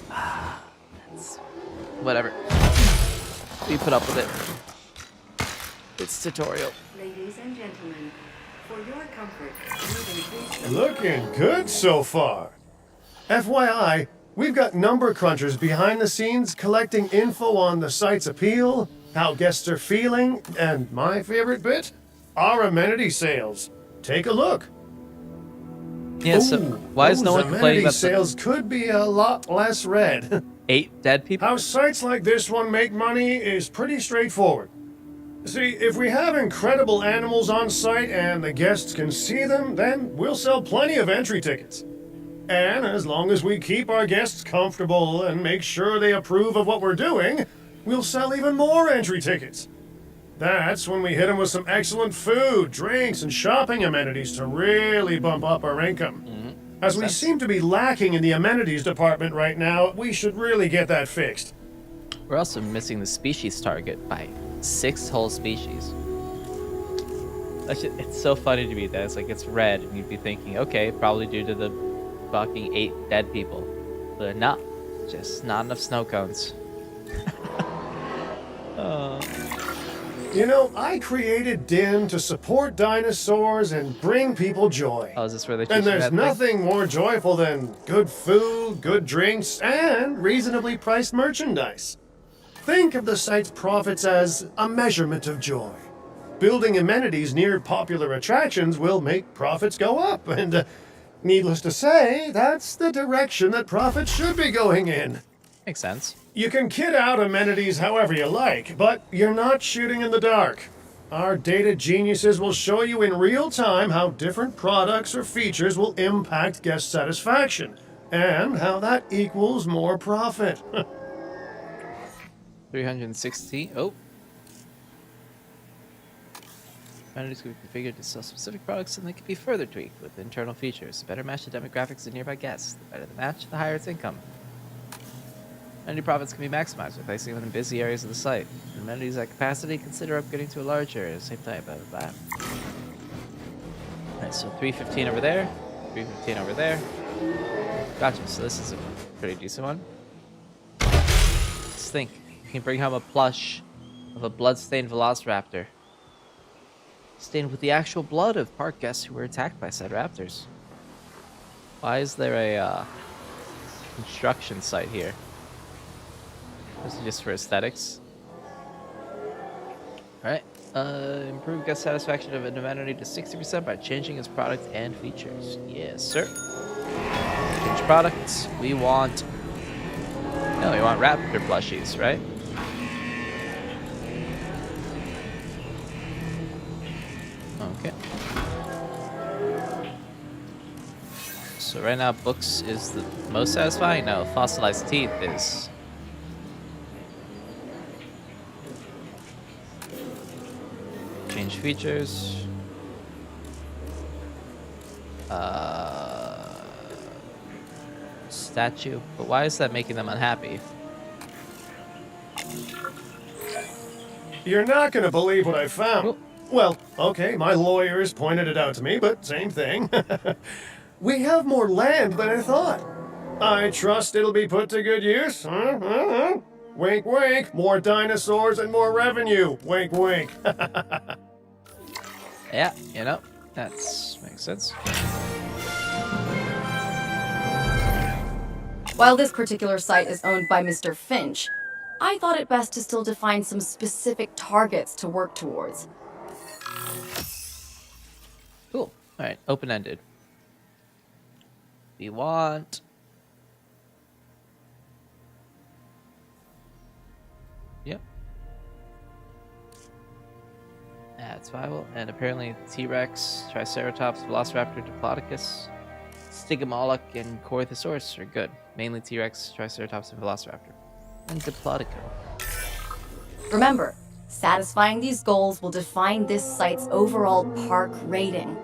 That's... Whatever. We put up with it. It's tutorial. Ladies and gentlemen, for your comfort, we've increased the Looking good so far. FYI, we've got number crunchers behind the scenes collecting info on the site's appeal, how guests are feeling, and my favorite bit, our amenity sales. Take a look. Yeah, so why is no one complaining about sales could be a lot less red. 8 dead people? How sites like this one make money is pretty straightforward. See, if we have incredible animals on site and the guests can see them, then we'll sell plenty of entry tickets. And as long as we keep our guests comfortable and make sure they approve of what we're doing, we'll sell even more entry tickets. That's when we hit them with some excellent food, drinks, and shopping amenities to really bump up our income. As we seem to be lacking in the amenities department right now, we should really get that fixed. We're also missing the species target by 6 whole species. It's so funny to me that it's like it's red and you'd be thinking, okay, probably due to the fucking 8 dead people. But they're not. Just not enough snow cones. You know, I created Din to support dinosaurs and bring people joy. Oh, is this where they And teach you there's that thing? nothing more joyful than good food, good drinks, and reasonably priced merchandise. Think of the site's profits as a measurement of joy. Building amenities near popular attractions will make profits go up, and needless to say, that's the direction that profits should be going in. Makes sense. You can kit out amenities however you like, but you're not shooting in the dark. Our data geniuses will show you in real time how different products or features will impact guest satisfaction, and how that equals more profit. 360. Oh. Amenities can be configured to sell specific products, and they can be further tweaked with internal features to better match the demographics of nearby guests. The better the match, the higher its income. Amenity profits can be maximized by placing them in busy areas of the site. For amenities at capacity, consider upgrading to a large area at the same time. Blah, blah, blah. Alright, so 315 over there, 315 over there. Gotcha, so this is a pretty decent one. Let's think. You can bring home a plush of a blood-stained velociraptor. Stained with the actual blood of park guests who were attacked by said raptors. Why is there a construction site here? This is just for aesthetics. Alright. Improve guest satisfaction of an amenity to 60% by changing its product and features. Yes, sir. Change products. We want... No, we want raptor plushies, right? Okay. So right now, books is the most satisfying? No, fossilized teeth is... Change features. Statue. But why is that making them unhappy? You're not gonna believe what I found. Oh. Well, okay, my lawyers pointed it out to me, but same thing. We have more land than I thought. I trust it'll be put to good use. Wink, wink. More dinosaurs and more revenue. Wink, wink. Yeah, you know, makes sense. While this particular site is owned by Mr. Finch, I thought it best to still define some specific targets to work towards. Cool. Alright, open-ended. We want... Yep. Survival, and apparently T-Rex, Triceratops, Velociraptor, Diplodocus, Stygimoloch, and Corythosaurus are good. Mainly T-Rex, Triceratops, and Velociraptor. And Diplodico. Remember, satisfying these goals will define this site's overall park rating.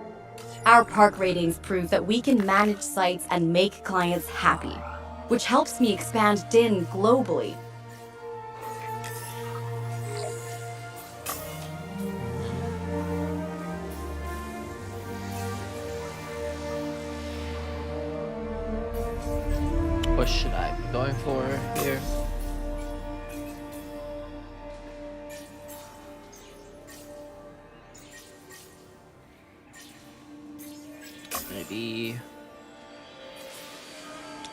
Our park ratings prove that we can manage sites and make clients happy, which helps me expand DIN globally. What should I be going for here? Maybe...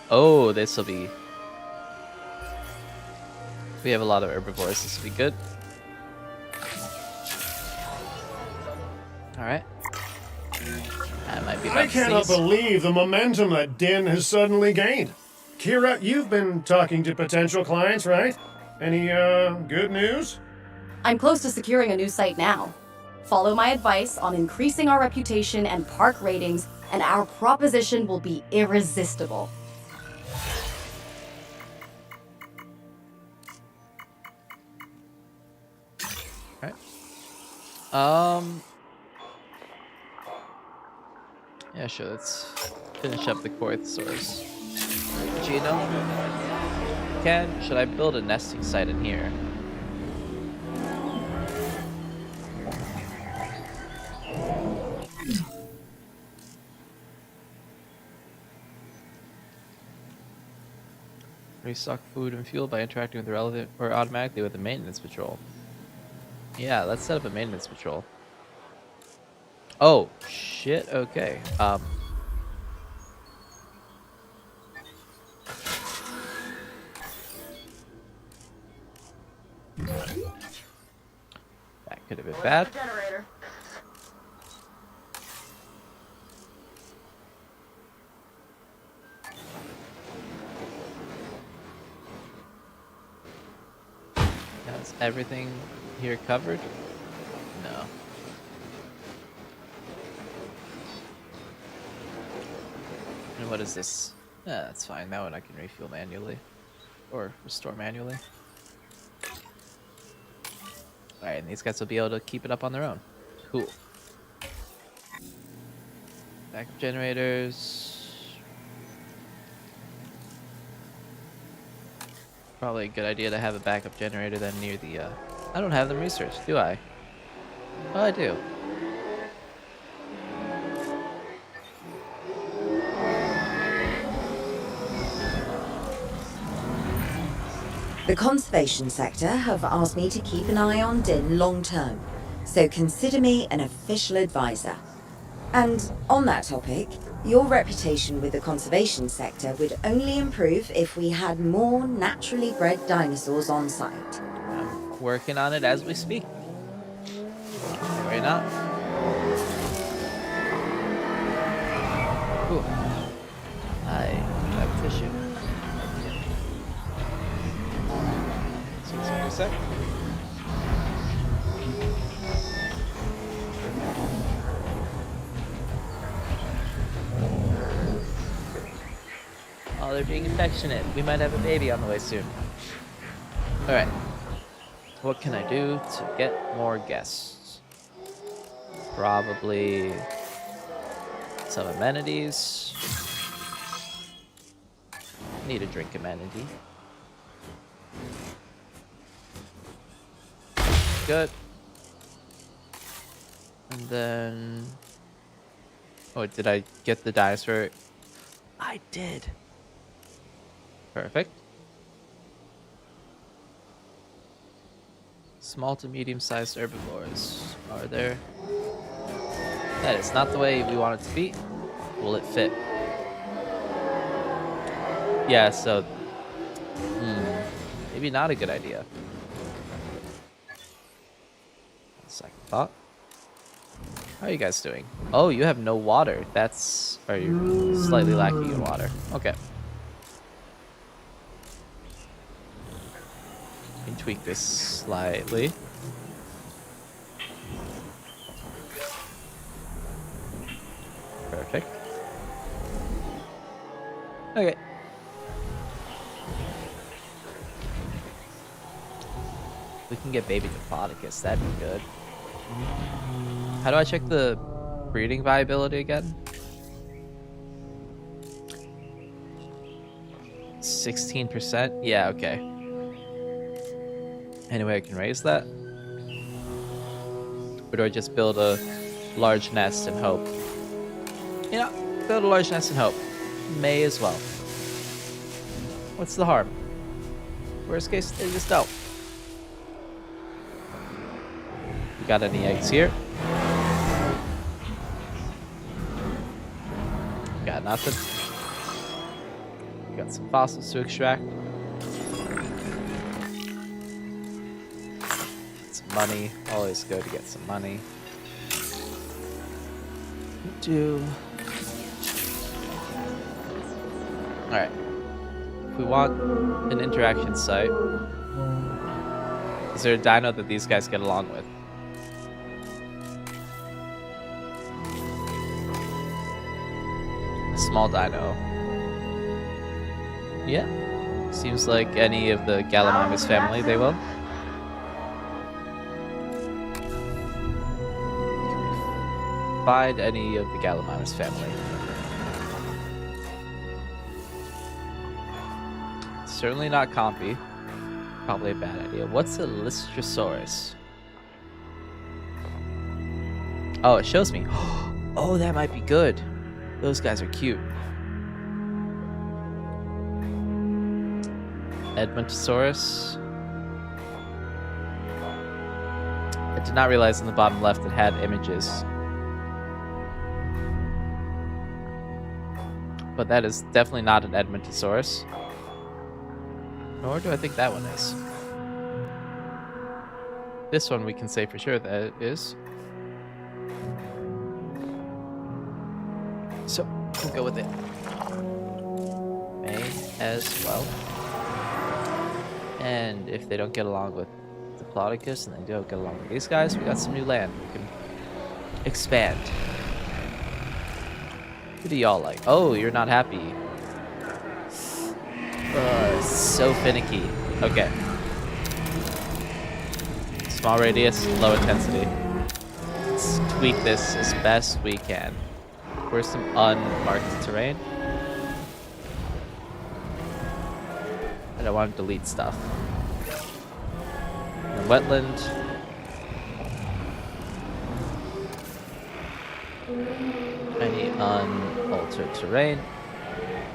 Oh, this will be... We have a lot of herbivores, this will be good. Alright. That might be I cannot believe the momentum that Din has suddenly gained. Kira, you've been talking to potential clients, right? Any, good news? I'm close to securing a new site now. Follow my advice on increasing our reputation and park ratings, and our proposition will be irresistible. Okay. Yeah, sure, let's finish up the Corythosaurus. Genome. Should I build a nesting site in here? Restock food and fuel by interacting with the relevant or automatically with the maintenance patrol. Yeah, let's set up a maintenance patrol. Oh, shit, okay. That could have been bad. Is everything here covered? No. And what is this? That's fine. That one I can refuel manually. Or restore manually. Alright, and these guys will be able to keep it up on their own. Cool. Backup generators. Probably a good idea to have a backup generator then near the, I don't have them researched, do I? Oh, I do. The conservation sector have asked me to keep an eye on Din long term, so consider me an official advisor. And on that topic, your reputation with the conservation sector would only improve if we had more naturally bred dinosaurs on site. I'm working on it as we speak. Worry not. Ooh. I have tissue. 6%. Oh, they're being affectionate. We might have a baby on the way soon. Alright. What can I do to get more guests? Probably some amenities. Need a drink amenity. Good. And then... Oh, did I get the dinosaur? I did. Perfect. Small to medium-sized herbivores. Are there? That is not the way we want it to be. Will it fit? Yeah, so... maybe not a good idea. Second thought. How are you guys doing? Oh, you have no water. That's... Are you slightly lacking in water? Okay. Can tweak this slightly. Perfect. Okay. We can get baby Diplodocus. That'd be good. How do I check the breeding viability again? 16%? Yeah, okay. Any way I can raise that? Or do I just build a large nest and hope? You know, build a large nest and hope. May as well. What's the harm? Worst case, they just don't. We got any eggs here? Got nothing. We got some fossils to extract. Money, always good to get some money. Alright. If we want an interaction site, is there a dino that these guys get along with? A small dino. Yeah. Seems like any of the Gallimimus family, they will. Find any of the Gallimimus family. Certainly not Compy. Probably a bad idea. What's a Lystrosaurus? Oh, it shows me. Oh, that might be good. Those guys are cute. Edmontosaurus. I did not realize in the bottom left it had images. But that is definitely not an Edmontosaurus. Nor do I think that one is. This one we can say for sure that it is. So, we'll go with it. May as well. And if they don't get along with Diplodocus and they don't get along with these guys, we got some new land. We can expand. Who do y'all like? Oh, you're not happy. So finicky. Okay. Small radius, low intensity. Let's tweak this as best we can. Where's some unmarked terrain? I don't want to delete stuff. And wetland. Any unaltered terrain.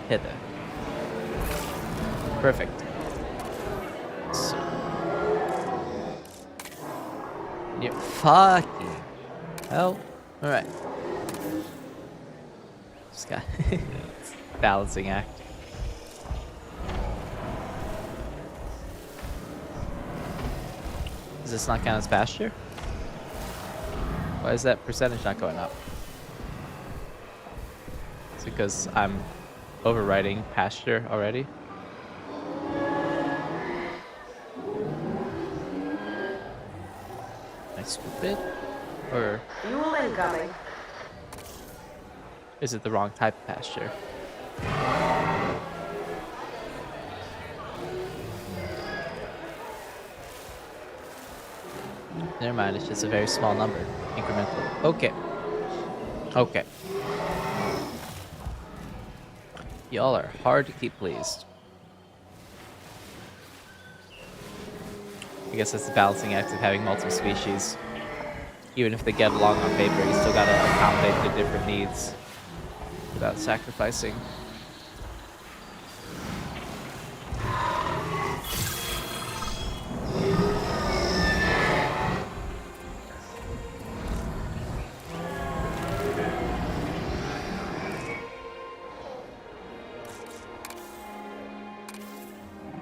Hither. Perfect. So. Yeah, fucking hell. Alright. Just got balancing act. Does this not count as pasture? Why is that percentage not going up? It's because I'm overwriting pasture already. Am I stupid? Or Fuel incoming. is it the wrong type of pasture? Never mind, it's just a very small number. Incremental. Okay. Okay. Y'all are hard to keep pleased. I guess that's the balancing act of having multiple species. Even if they get along on paper, you still gotta accommodate their different needs without sacrificing.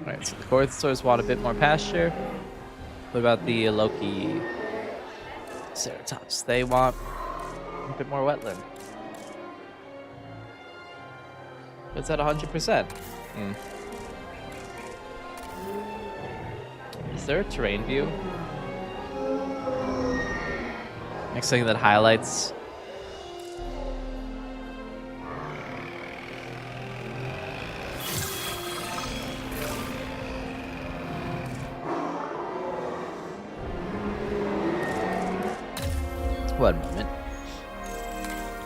Alright, so the Corthosaurs want a bit more pasture. What about the Loki Ceratops? They want a bit more wetland. It's at 100%. Is there a terrain view? Next thing that highlights. One moment.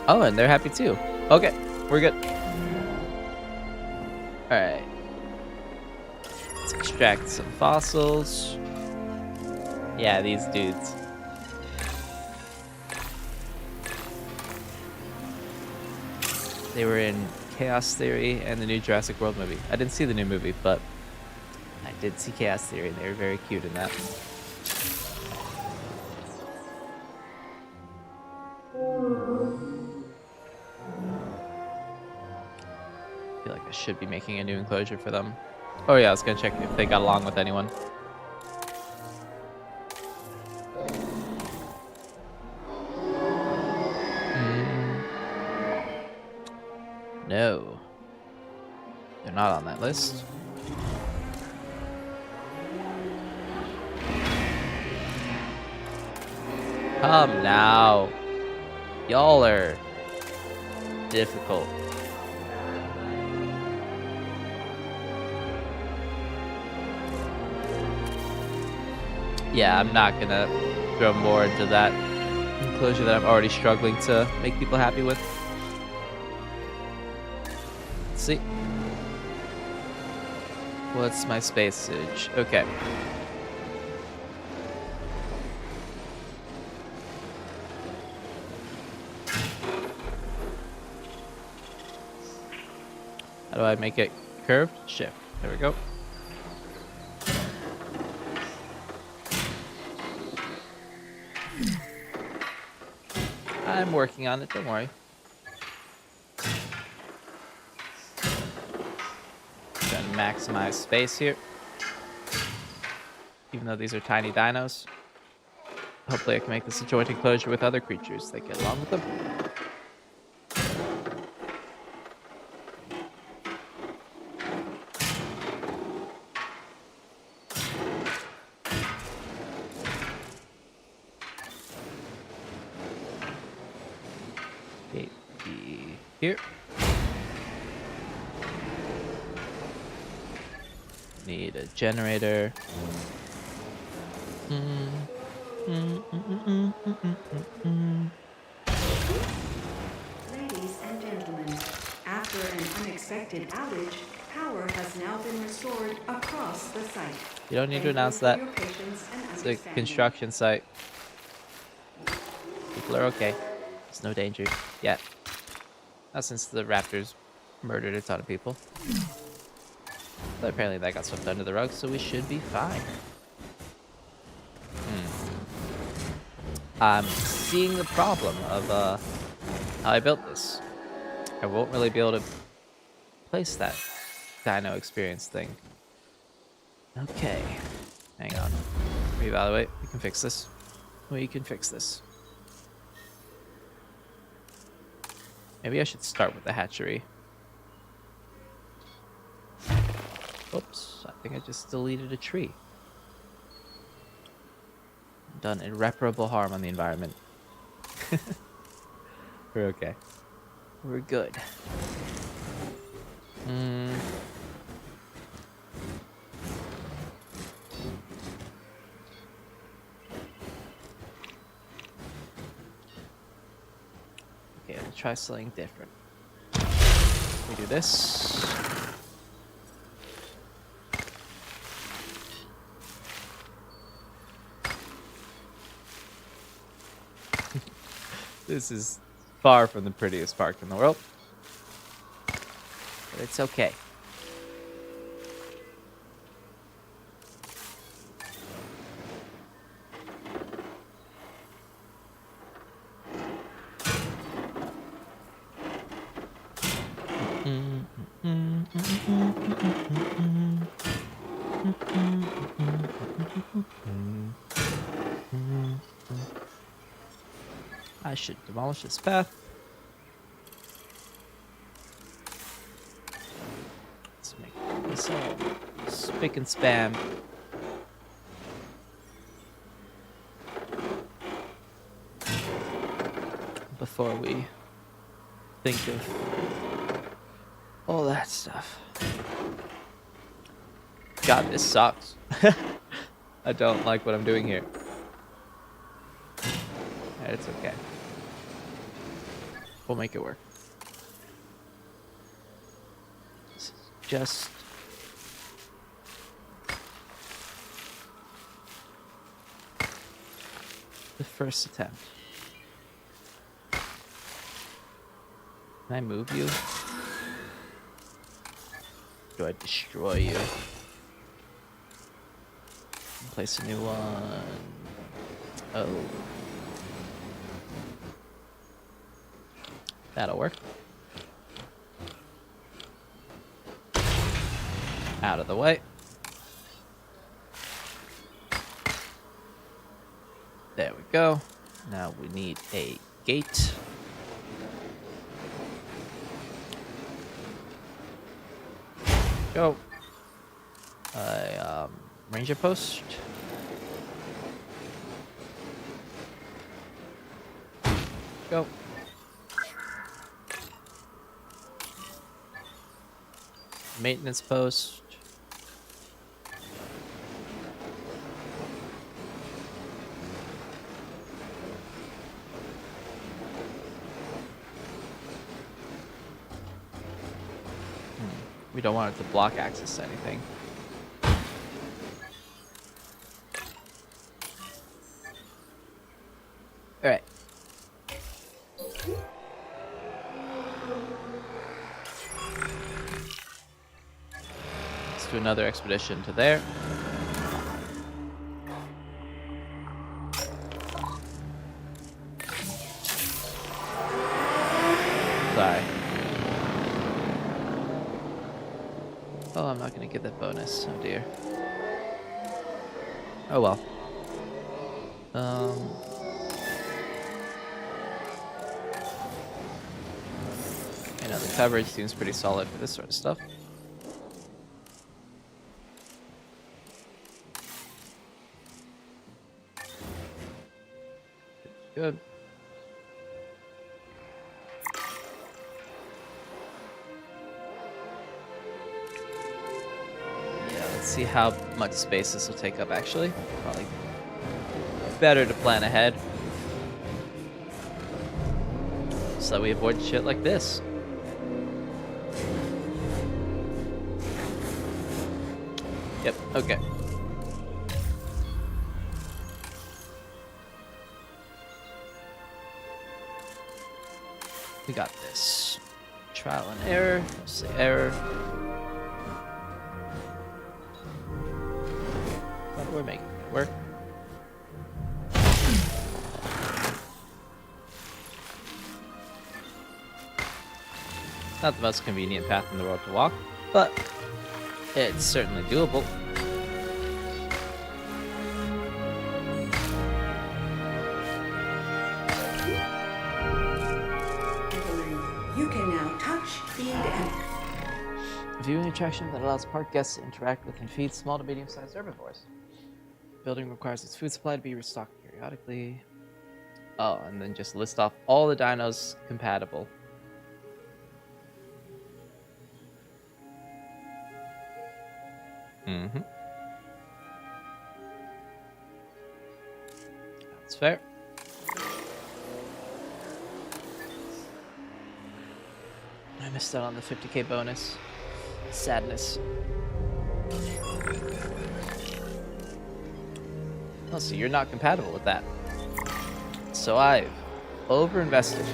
Oh, and they're happy too. Okay, we're good. Alright. Let's extract some fossils. Yeah, these dudes. They were in Chaos Theory and the new Jurassic World movie. I didn't see the new movie, but I did see Chaos Theory and they were very cute in that. I feel like I should be making a new enclosure for them. Oh yeah, I was gonna check if they got along with anyone. No. They're not on that list. Come now. Y'all are difficult. Yeah, I'm not gonna throw more into that enclosure that I'm already struggling to make people happy with. Let's see. What's my spacage? Okay. How do I make it curved? Shift. There we go. I'm working on it, don't worry. Trying to maximize space here. Even though these are tiny dinos. Hopefully I can make this a joint enclosure with other creatures that get along with them. Here. Need a generator. Ladies and gentlemen, after an unexpected outage, power has now been restored across the site. You don't need to Thank announce you for that. your patience and It's a understanding. construction site. People are okay. There's no danger yet. Not since the raptors murdered a ton of people. But apparently that got swept under the rug, so we should be fine. I'm seeing the problem of how I built this. I won't really be able to place that dino experience thing. Okay. Hang on. Reevaluate. We can fix this. We can fix this. Maybe I should start with the hatchery. Oops, I think I just deleted a tree. Done irreparable harm on the environment. We're okay. We're good. Okay, let's try something different. We do this. This is far from the prettiest park in the world. But it's okay. I should demolish this path. Let's make this all spick and span. Before we think of all that stuff. God, this sucks. I don't like what I'm doing here. It's okay. We'll make it work. This is just the first attempt. Can I move you? Do I destroy you? Place a new one. Oh. That'll work. Out of the way. There we go. Now we need a gate. Go. A ranger post. Go. Maintenance post. We don't want it to block access to anything. All right. Let's do another expedition to there. not gonna get that bonus. Oh dear. Oh well. You know, the coverage seems pretty solid for this sort of stuff. Good. Yeah, let's see how much space this will take up actually. Probably better to plan ahead so that we avoid shit like this. Yep, okay. We got this. Trial and error. Let's say error. But we're making it work. Not the most convenient path in the world to walk, but it's certainly doable. You can now touch, feed, and A viewing attraction that allows park guests to interact with and feed small to medium-sized herbivores. The building requires its food supply to be restocked periodically. Oh, and then just list off all the dinos compatible. Mm-hmm. That's fair. I missed out on the 50k bonus. Sadness. Oh, so you're not compatible with that. So I've overinvested.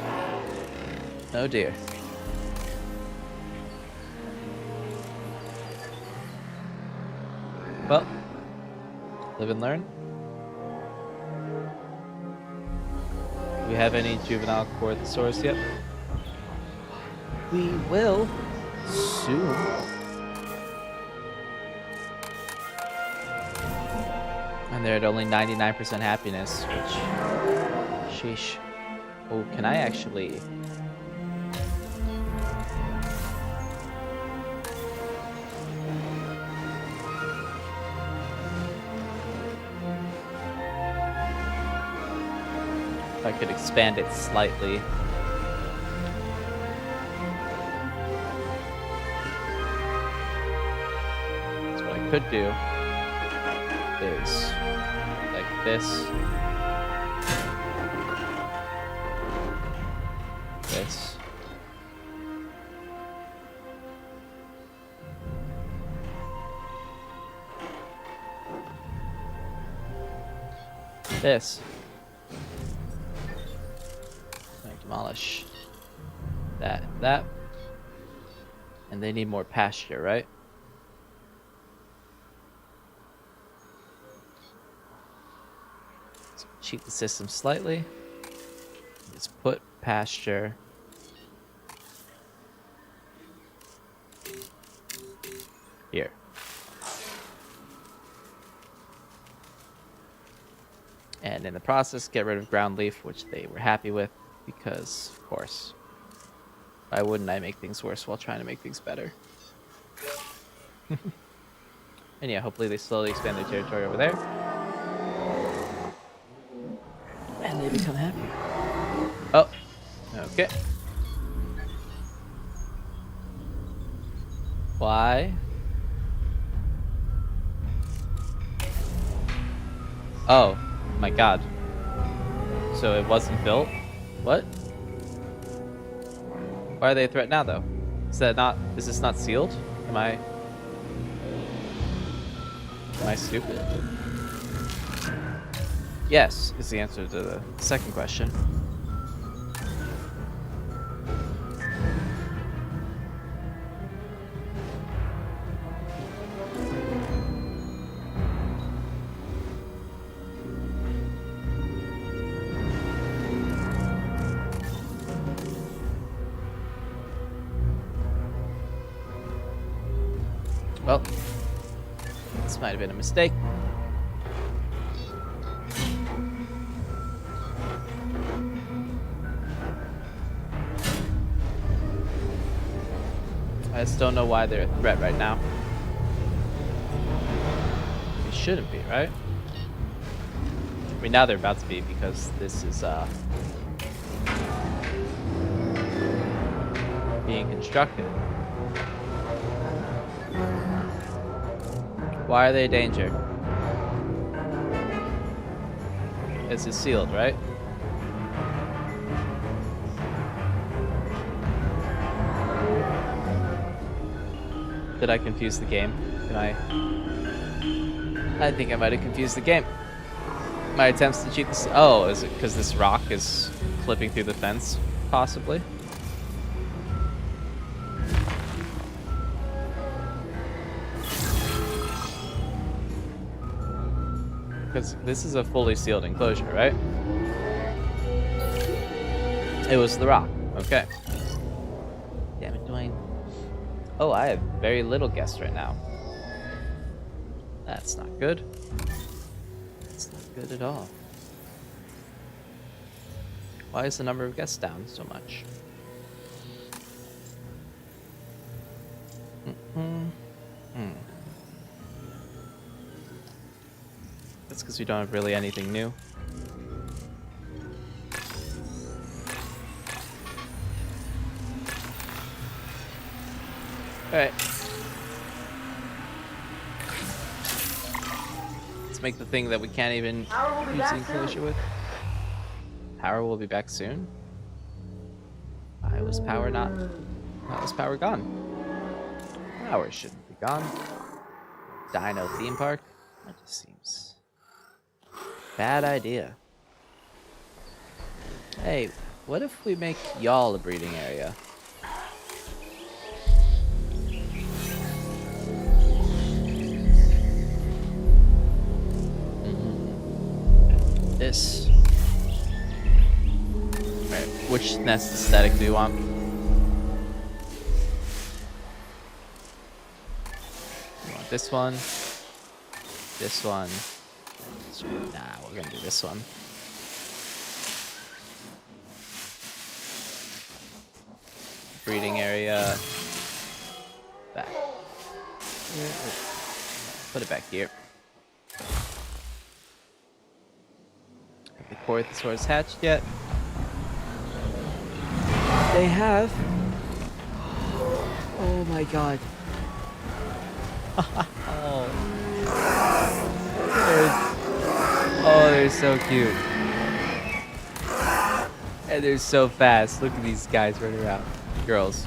Oh dear. Well, live and learn. Do we have any juvenile Corthosaurus yet? We will soon. And they're at only 99% happiness, which... Sheesh. Oh, can I actually... If I could expand it slightly. So what I could do is like this. This. This. Demolish that and that. And they need more pasture, right? So cheat the system slightly. Just put pasture here. And in the process, get rid of ground leaf, which they were happy with. Because, of course, why wouldn't I make things worse while trying to make things better? And yeah, hopefully they slowly expand their territory over there. And they become happy. Oh, okay. Why? Oh, my God. So it wasn't built? What? Why are they a threat now, though? Is this not sealed? Am I stupid? Yes, is the answer to the second question. Well, this might have been a mistake. I just don't know why they're a threat right now. They shouldn't be, right? I mean, now they're about to be because this is being constructed. Why are they a danger? This is sealed, right? Did I confuse the game? I think I might have confused the game. My attempts to cheat this. Oh, is it because this rock is clipping through the fence? Possibly. Because this is a fully sealed enclosure, right? It was the rock. Okay. Damn it, Dwayne. Oh, I have very little guests right now. That's not good. That's not good at all. Why is the number of guests down so much? That's because we don't have really anything new. Alright. Let's make the thing that we can't even use the enclosure with. Power will be back soon? Why was power not? Why was power gone? Power shouldn't be gone. Dino theme park? That just seems... bad idea. Hey, what if we make y'all a breeding area? This. Alright, which nest aesthetic do you want? You want this one? This one? Nah, we're gonna do this one. Breeding area. Back. Put it back here. Have the Corthosaurs hatched yet? They have. Oh my god. Oh. They're so cute. And they're so fast. Look at these guys running around. Girls.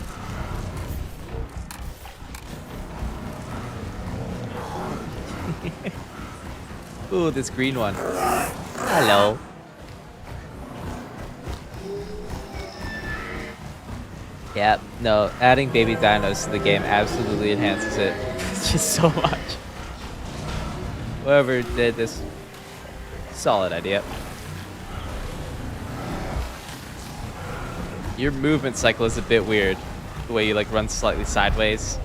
Ooh, this green one. Hello. Yeah, no, adding baby dinos to the game absolutely enhances it. It's just so much. Whoever did this, solid idea. Your movement cycle is a bit weird. The way you like run slightly sideways.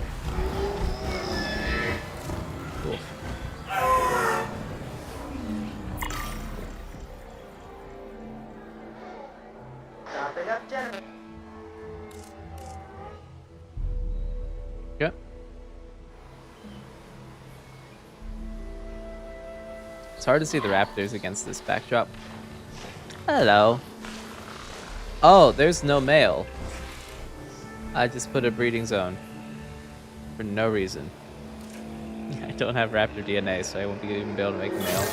Cool. Yeah. It's hard to see the raptors against this backdrop. Hello. Oh, there's no male. I just put a breeding zone. For no reason. I don't have raptor DNA, so I won't even be able to make a male.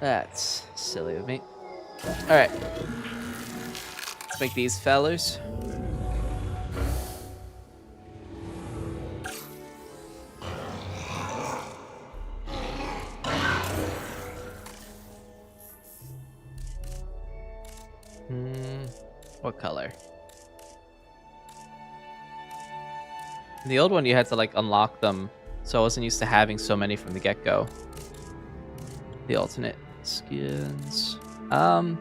That's silly of me. Alright. Let's make these fellers. What color? In the old one, you had to like unlock them, so I wasn't used to having so many from the get-go. The alternate skins. I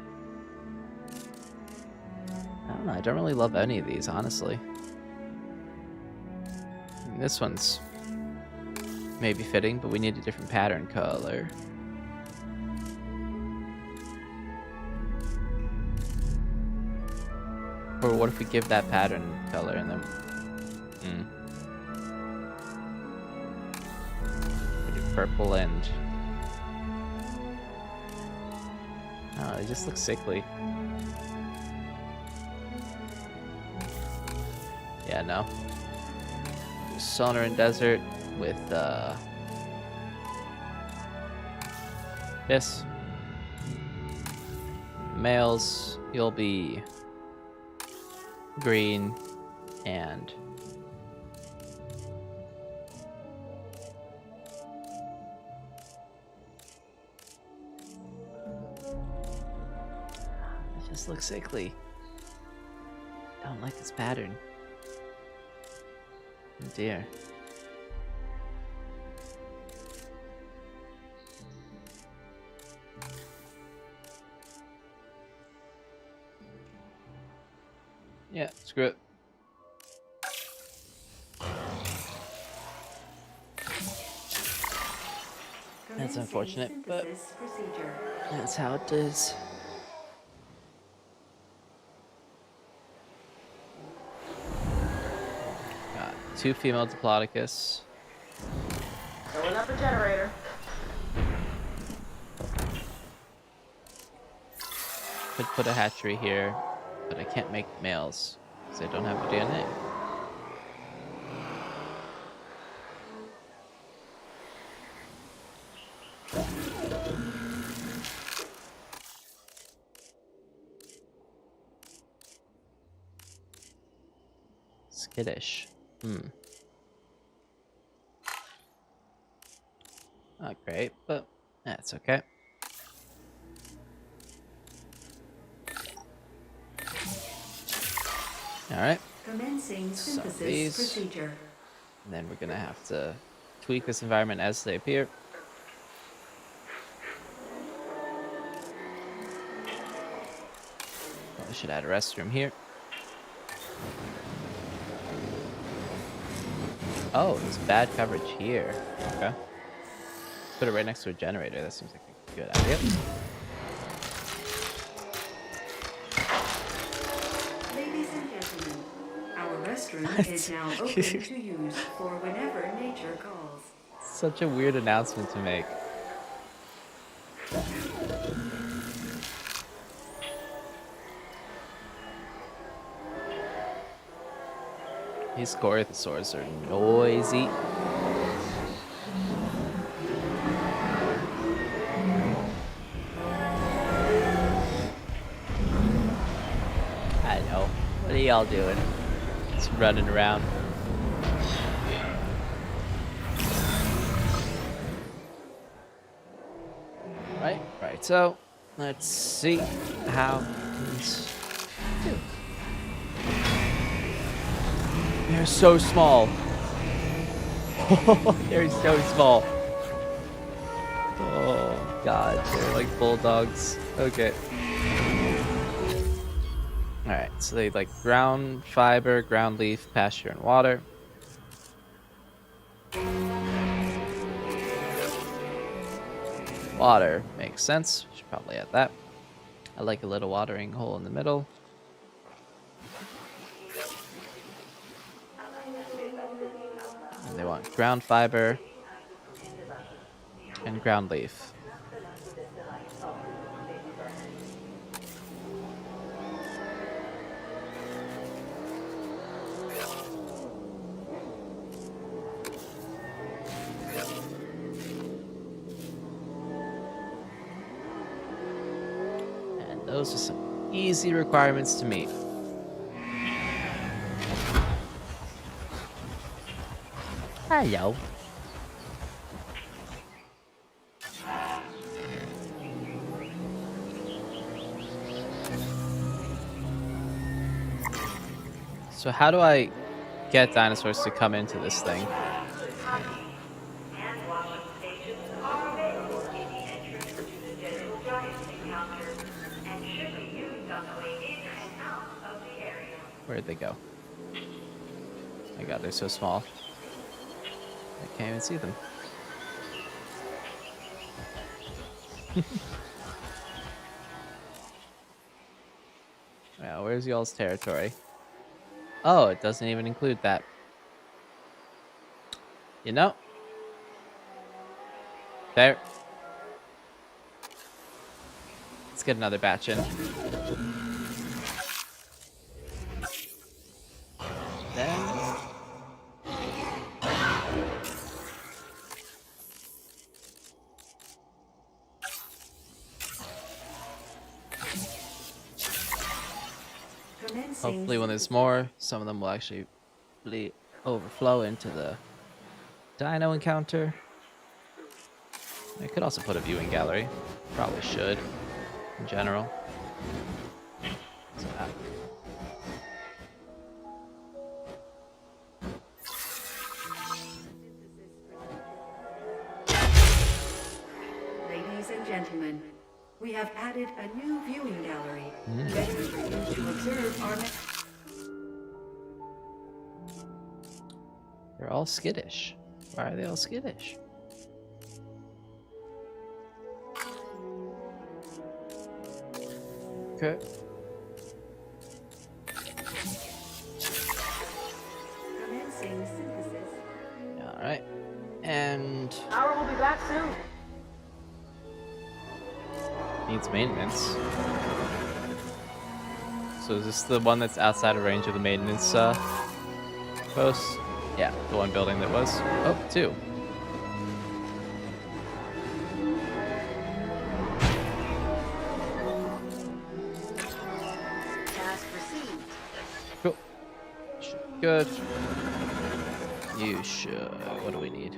don't know. I don't really love any of these, honestly. This one's maybe fitting, but we need a different pattern color. Or what if we give that pattern color and then... We do purple and... Oh, it just looks sickly. Yeah, no. Sonar and desert with this. Males, you'll be green and it just looks sickly. Don't like this pattern. Oh dear. Yeah, screw it. That's unfortunate, but that's how it is. Got 2 female Diplodocus. Filling up a generator. Could put a hatchery here, but I can't make males because I don't have the DNA. Skittish. Not great, but that's okay. Alright. Commencing Some of synthesis these. procedure. And then we're gonna have to tweak this environment as they appear. Probably should add a restroom here. Oh, there's bad coverage here. Okay. Put it right next to a generator. That seems like a good idea. Ladies and gentlemen, our restroom is now open to use for whenever nature calls. Such a weird announcement to make. These Gorthosaurs are noisy. I know. What are y'all doing? Just running around. Right, so let's see how these do. They're so small. They're so small. Oh god, they're like bulldogs. Okay. Alright, so they like ground fiber, ground leaf, pasture, and water. Water makes sense. Should probably add that. I like a little watering hole in the middle. And they want ground fiber and ground leaf. And those are some easy requirements to meet. Hello. So how do I get dinosaurs to come into this thing? Where'd they go? My god, they're so small. I can't even see them. Well, where's y'all's territory? Oh, it doesn't even include that. You know? There. Let's get another batch in. Then. Hopefully when there's more, some of them will actually overflow into the dino encounter. I could also put a viewing gallery. Probably should, in general. So, Ladies and gentlemen, we have added a new viewing gallery ready for you to observe our they're all skittish. Why are they all skittish? Okay. commencing synthesis. Alright. And Power will be back soon. needs maintenance. So is this the one that's outside of range of the maintenance post? Yeah, the one building that was. Oh, two. Task received. Cool. Should be good. You should. What do we need?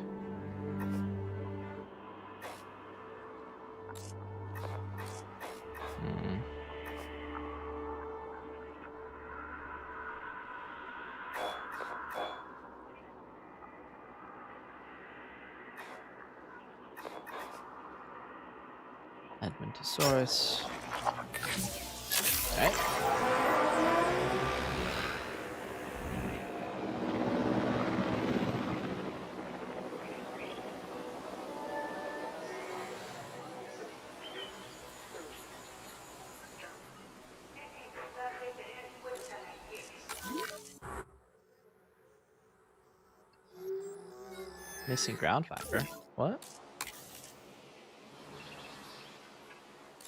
Adventosaurus. Alright. Missing ground fiber. What?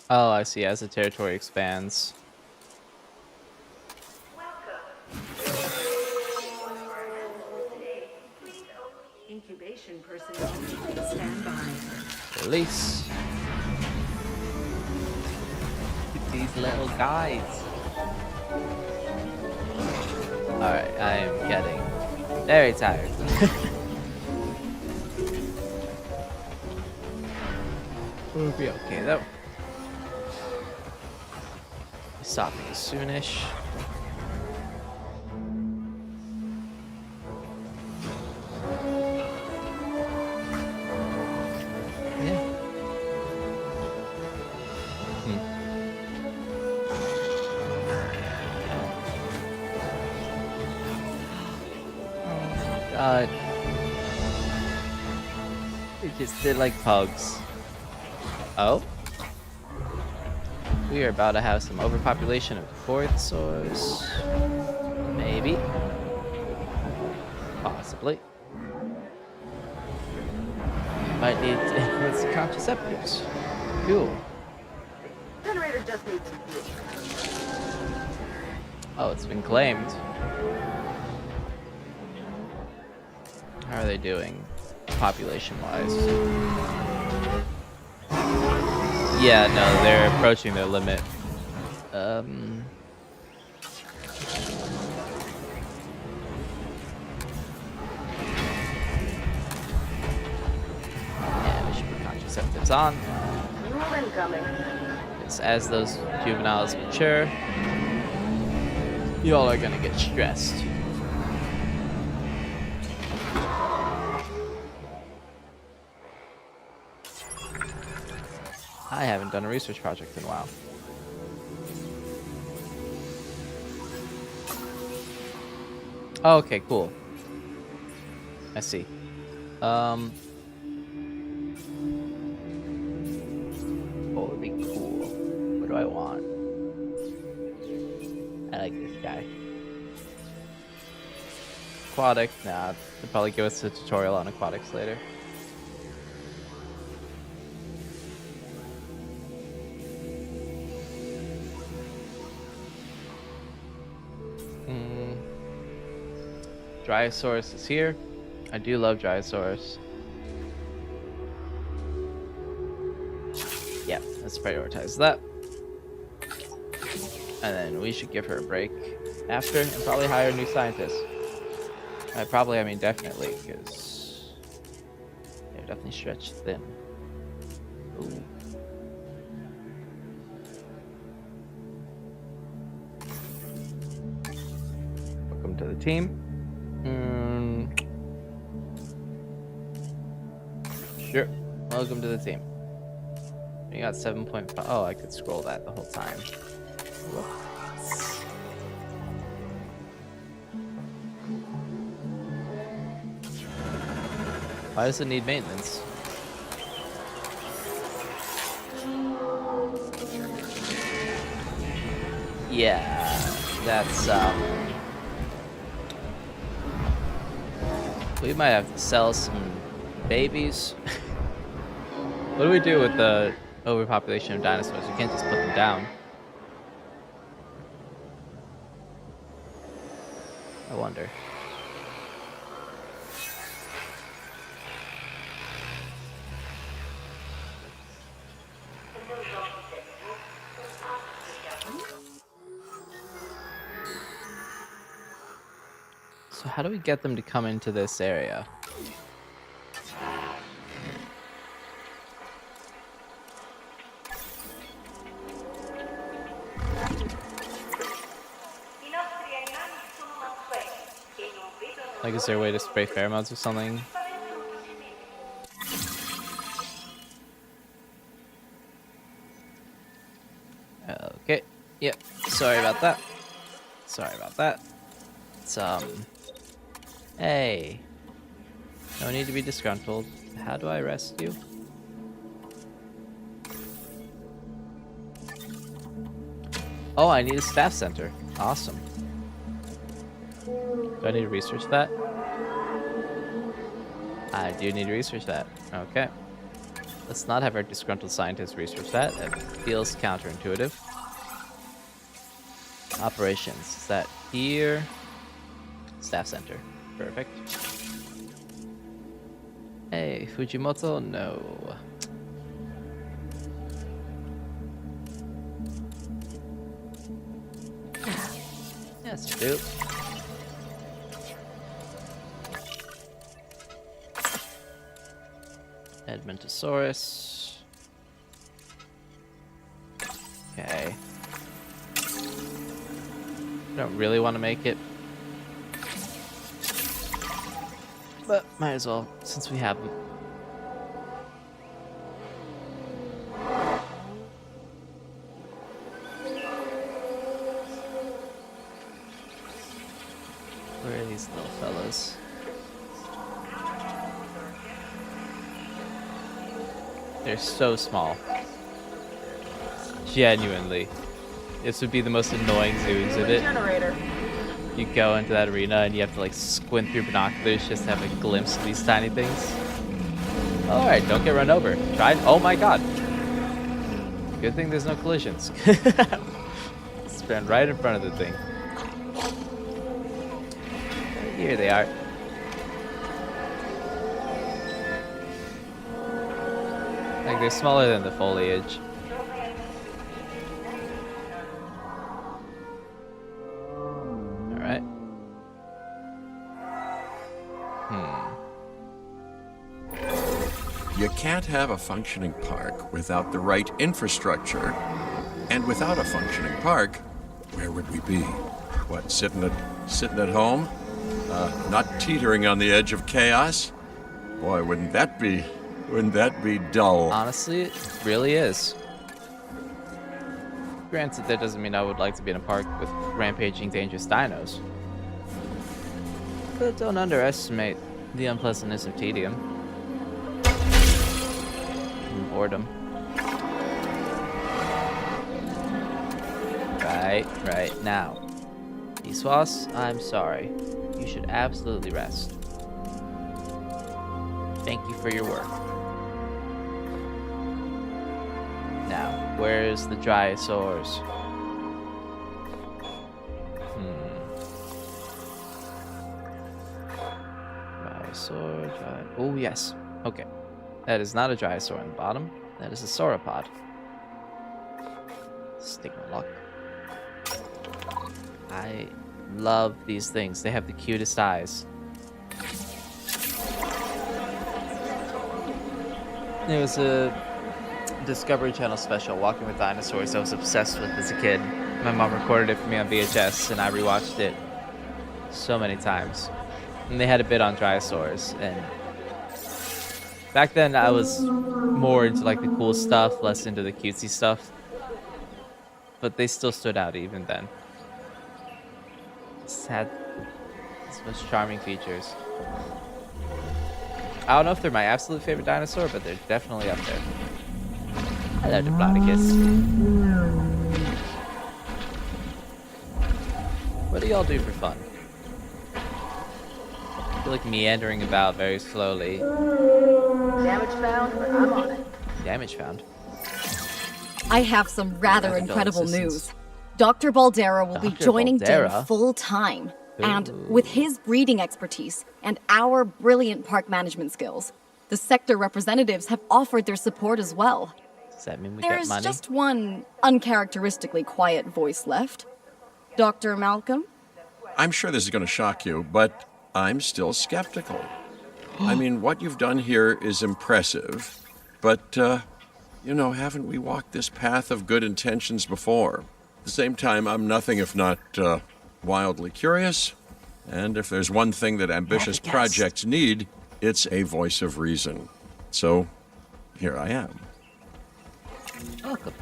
Oh, I see. As the territory expands. Incubation personnel, stand by. Release. These little guys. Alright, I am getting very tired. We'll be okay though. Stopping soonish. Yeah. Oh God. They're like pugs. Oh? We are about to have some overpopulation of dinosaurs. Maybe. Possibly. Might need to influence the contraceptives. Cool. Generator just needs some fuel. Oh, it's been claimed. How are they doing, population-wise? Yeah, no, they're approaching their limit. Yeah, we should put contraceptives on. Fuel incoming. Because as those juveniles mature, y'all are gonna get stressed. I haven't done a research project in a while. Oh, okay, cool. I see. What would be cool? What do I want? I like this guy. Aquatic? Nah, they'll probably give us a tutorial on aquatics later. Dryosaurus is here. I do love Dryosaurus. Yeah, let's prioritize that. And then we should give her a break after and probably hire a new scientist. I mean definitely, because they're definitely stretched thin. Ooh. Welcome to the team. Sure. Welcome to the team. You got 7.5. Oh, I could scroll that the whole time. Whoops. Why does it need maintenance? Yeah, that's we might have to sell some babies. What do we do with the overpopulation of dinosaurs? We can't just put them down. I wonder. So how do we get them to come into this area? Like, is there a way to spray pheromones or something? Okay. Yep. Sorry about that. Sorry about that. It's, hey. No need to be disgruntled. How do I arrest you? Oh, I need a staff center. Awesome. Do I need to research that? I do need to research that. Okay. Let's not have our disgruntled scientists research that. That feels counterintuitive. Operations. Is that here? Staff center. Perfect. Hey, Fujimoto? No. Yes, you do. Edmontosaurus. Okay. I don't really want to make it, but might as well since we have them. Where are these little fellas? They're so small. Genuinely. This would be the most annoying zoo exhibit. You go into that arena and you have to like squint through binoculars just to have a glimpse of these tiny things. Alright, don't get run over. Try. Oh my god. Good thing there's no collisions. Just ran right in front of the thing. Here they are. Like, they're smaller than the foliage. Alright. You can't have a functioning park without the right infrastructure. And without a functioning park, where would we be? What, sitting at home? Not teetering on the edge of chaos? Boy, wouldn't that be dull? Honestly, it really is. Granted, that doesn't mean I would like to be in a park with rampaging dangerous dinos. But don't underestimate the unpleasantness of tedium. boredom. Right now. Iswas, I'm sorry. You should absolutely rest. Thank you for your work. Now, where's the dinosaurs? Oh, yes. Okay. That is not a dinosaur on the bottom. That is a sauropod. Stigma lock. I love these things. They have the cutest eyes. There was a Discovery Channel special, Walking with Dinosaurs, I was obsessed with as a kid. My mom recorded it for me on VHS, and I rewatched it so many times. And they had a bit on dinosaurs, and back then I was more into like the cool stuff, less into the cutesy stuff. But they still stood out even then. Just had its most charming features. I don't know if they're my absolute favorite dinosaur, but they're definitely up there. Hello, Diplodocus. What do y'all do for fun? I feel like meandering about very slowly. Damage found, but I'm on it. Damage found. I have some rather Medical incredible assistance. news. Dr. Baldera will be Dr. joining Baldera? DIN full time. And Ooh. with his breeding expertise and our brilliant park management skills, the sector representatives have offered their support as well. Does that mean we There get is money? just one uncharacteristically quiet voice left. Dr. Malcolm? I'm sure this is going to shock you, but I'm still skeptical. I mean, what you've done here is impressive, but, haven't we walked this path of good intentions before? At the same time, I'm nothing if not wildly curious, and if there's one thing that ambitious projects need, it's a voice of reason. So, here I am. Welcome.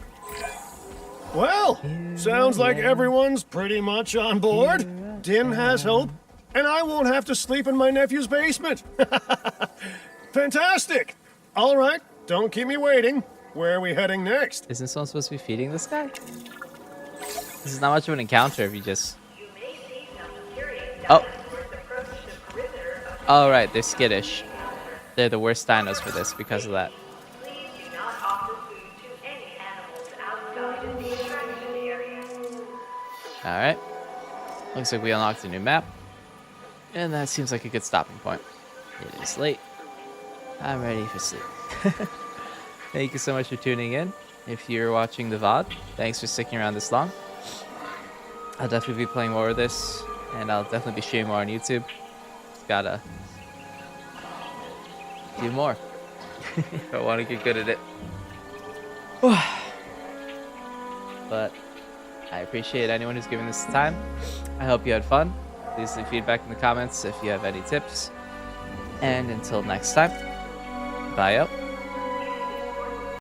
Well, sounds like everyone's pretty much on board. Din has hope, and I won't have to sleep in my nephew's basement. Fantastic! All right, don't keep me waiting. Where are we heading next? Isn't someone supposed to be feeding this guy? This is not much of an encounter if you just... Oh. Oh, right, they're skittish. They're the worst dinos for this because of that. Alright. Looks like we unlocked a new map. And that seems like a good stopping point. It is late. I'm ready for sleep. Thank you so much for tuning in. If you're watching the VOD, thanks for sticking around this long. I'll definitely be playing more of this, and I'll definitely be streaming more on YouTube. Gotta do more if I want to get good at it. But I appreciate anyone who's giving this time. I hope you had fun. Please leave feedback in the comments if you have any tips. And until next time, bye out.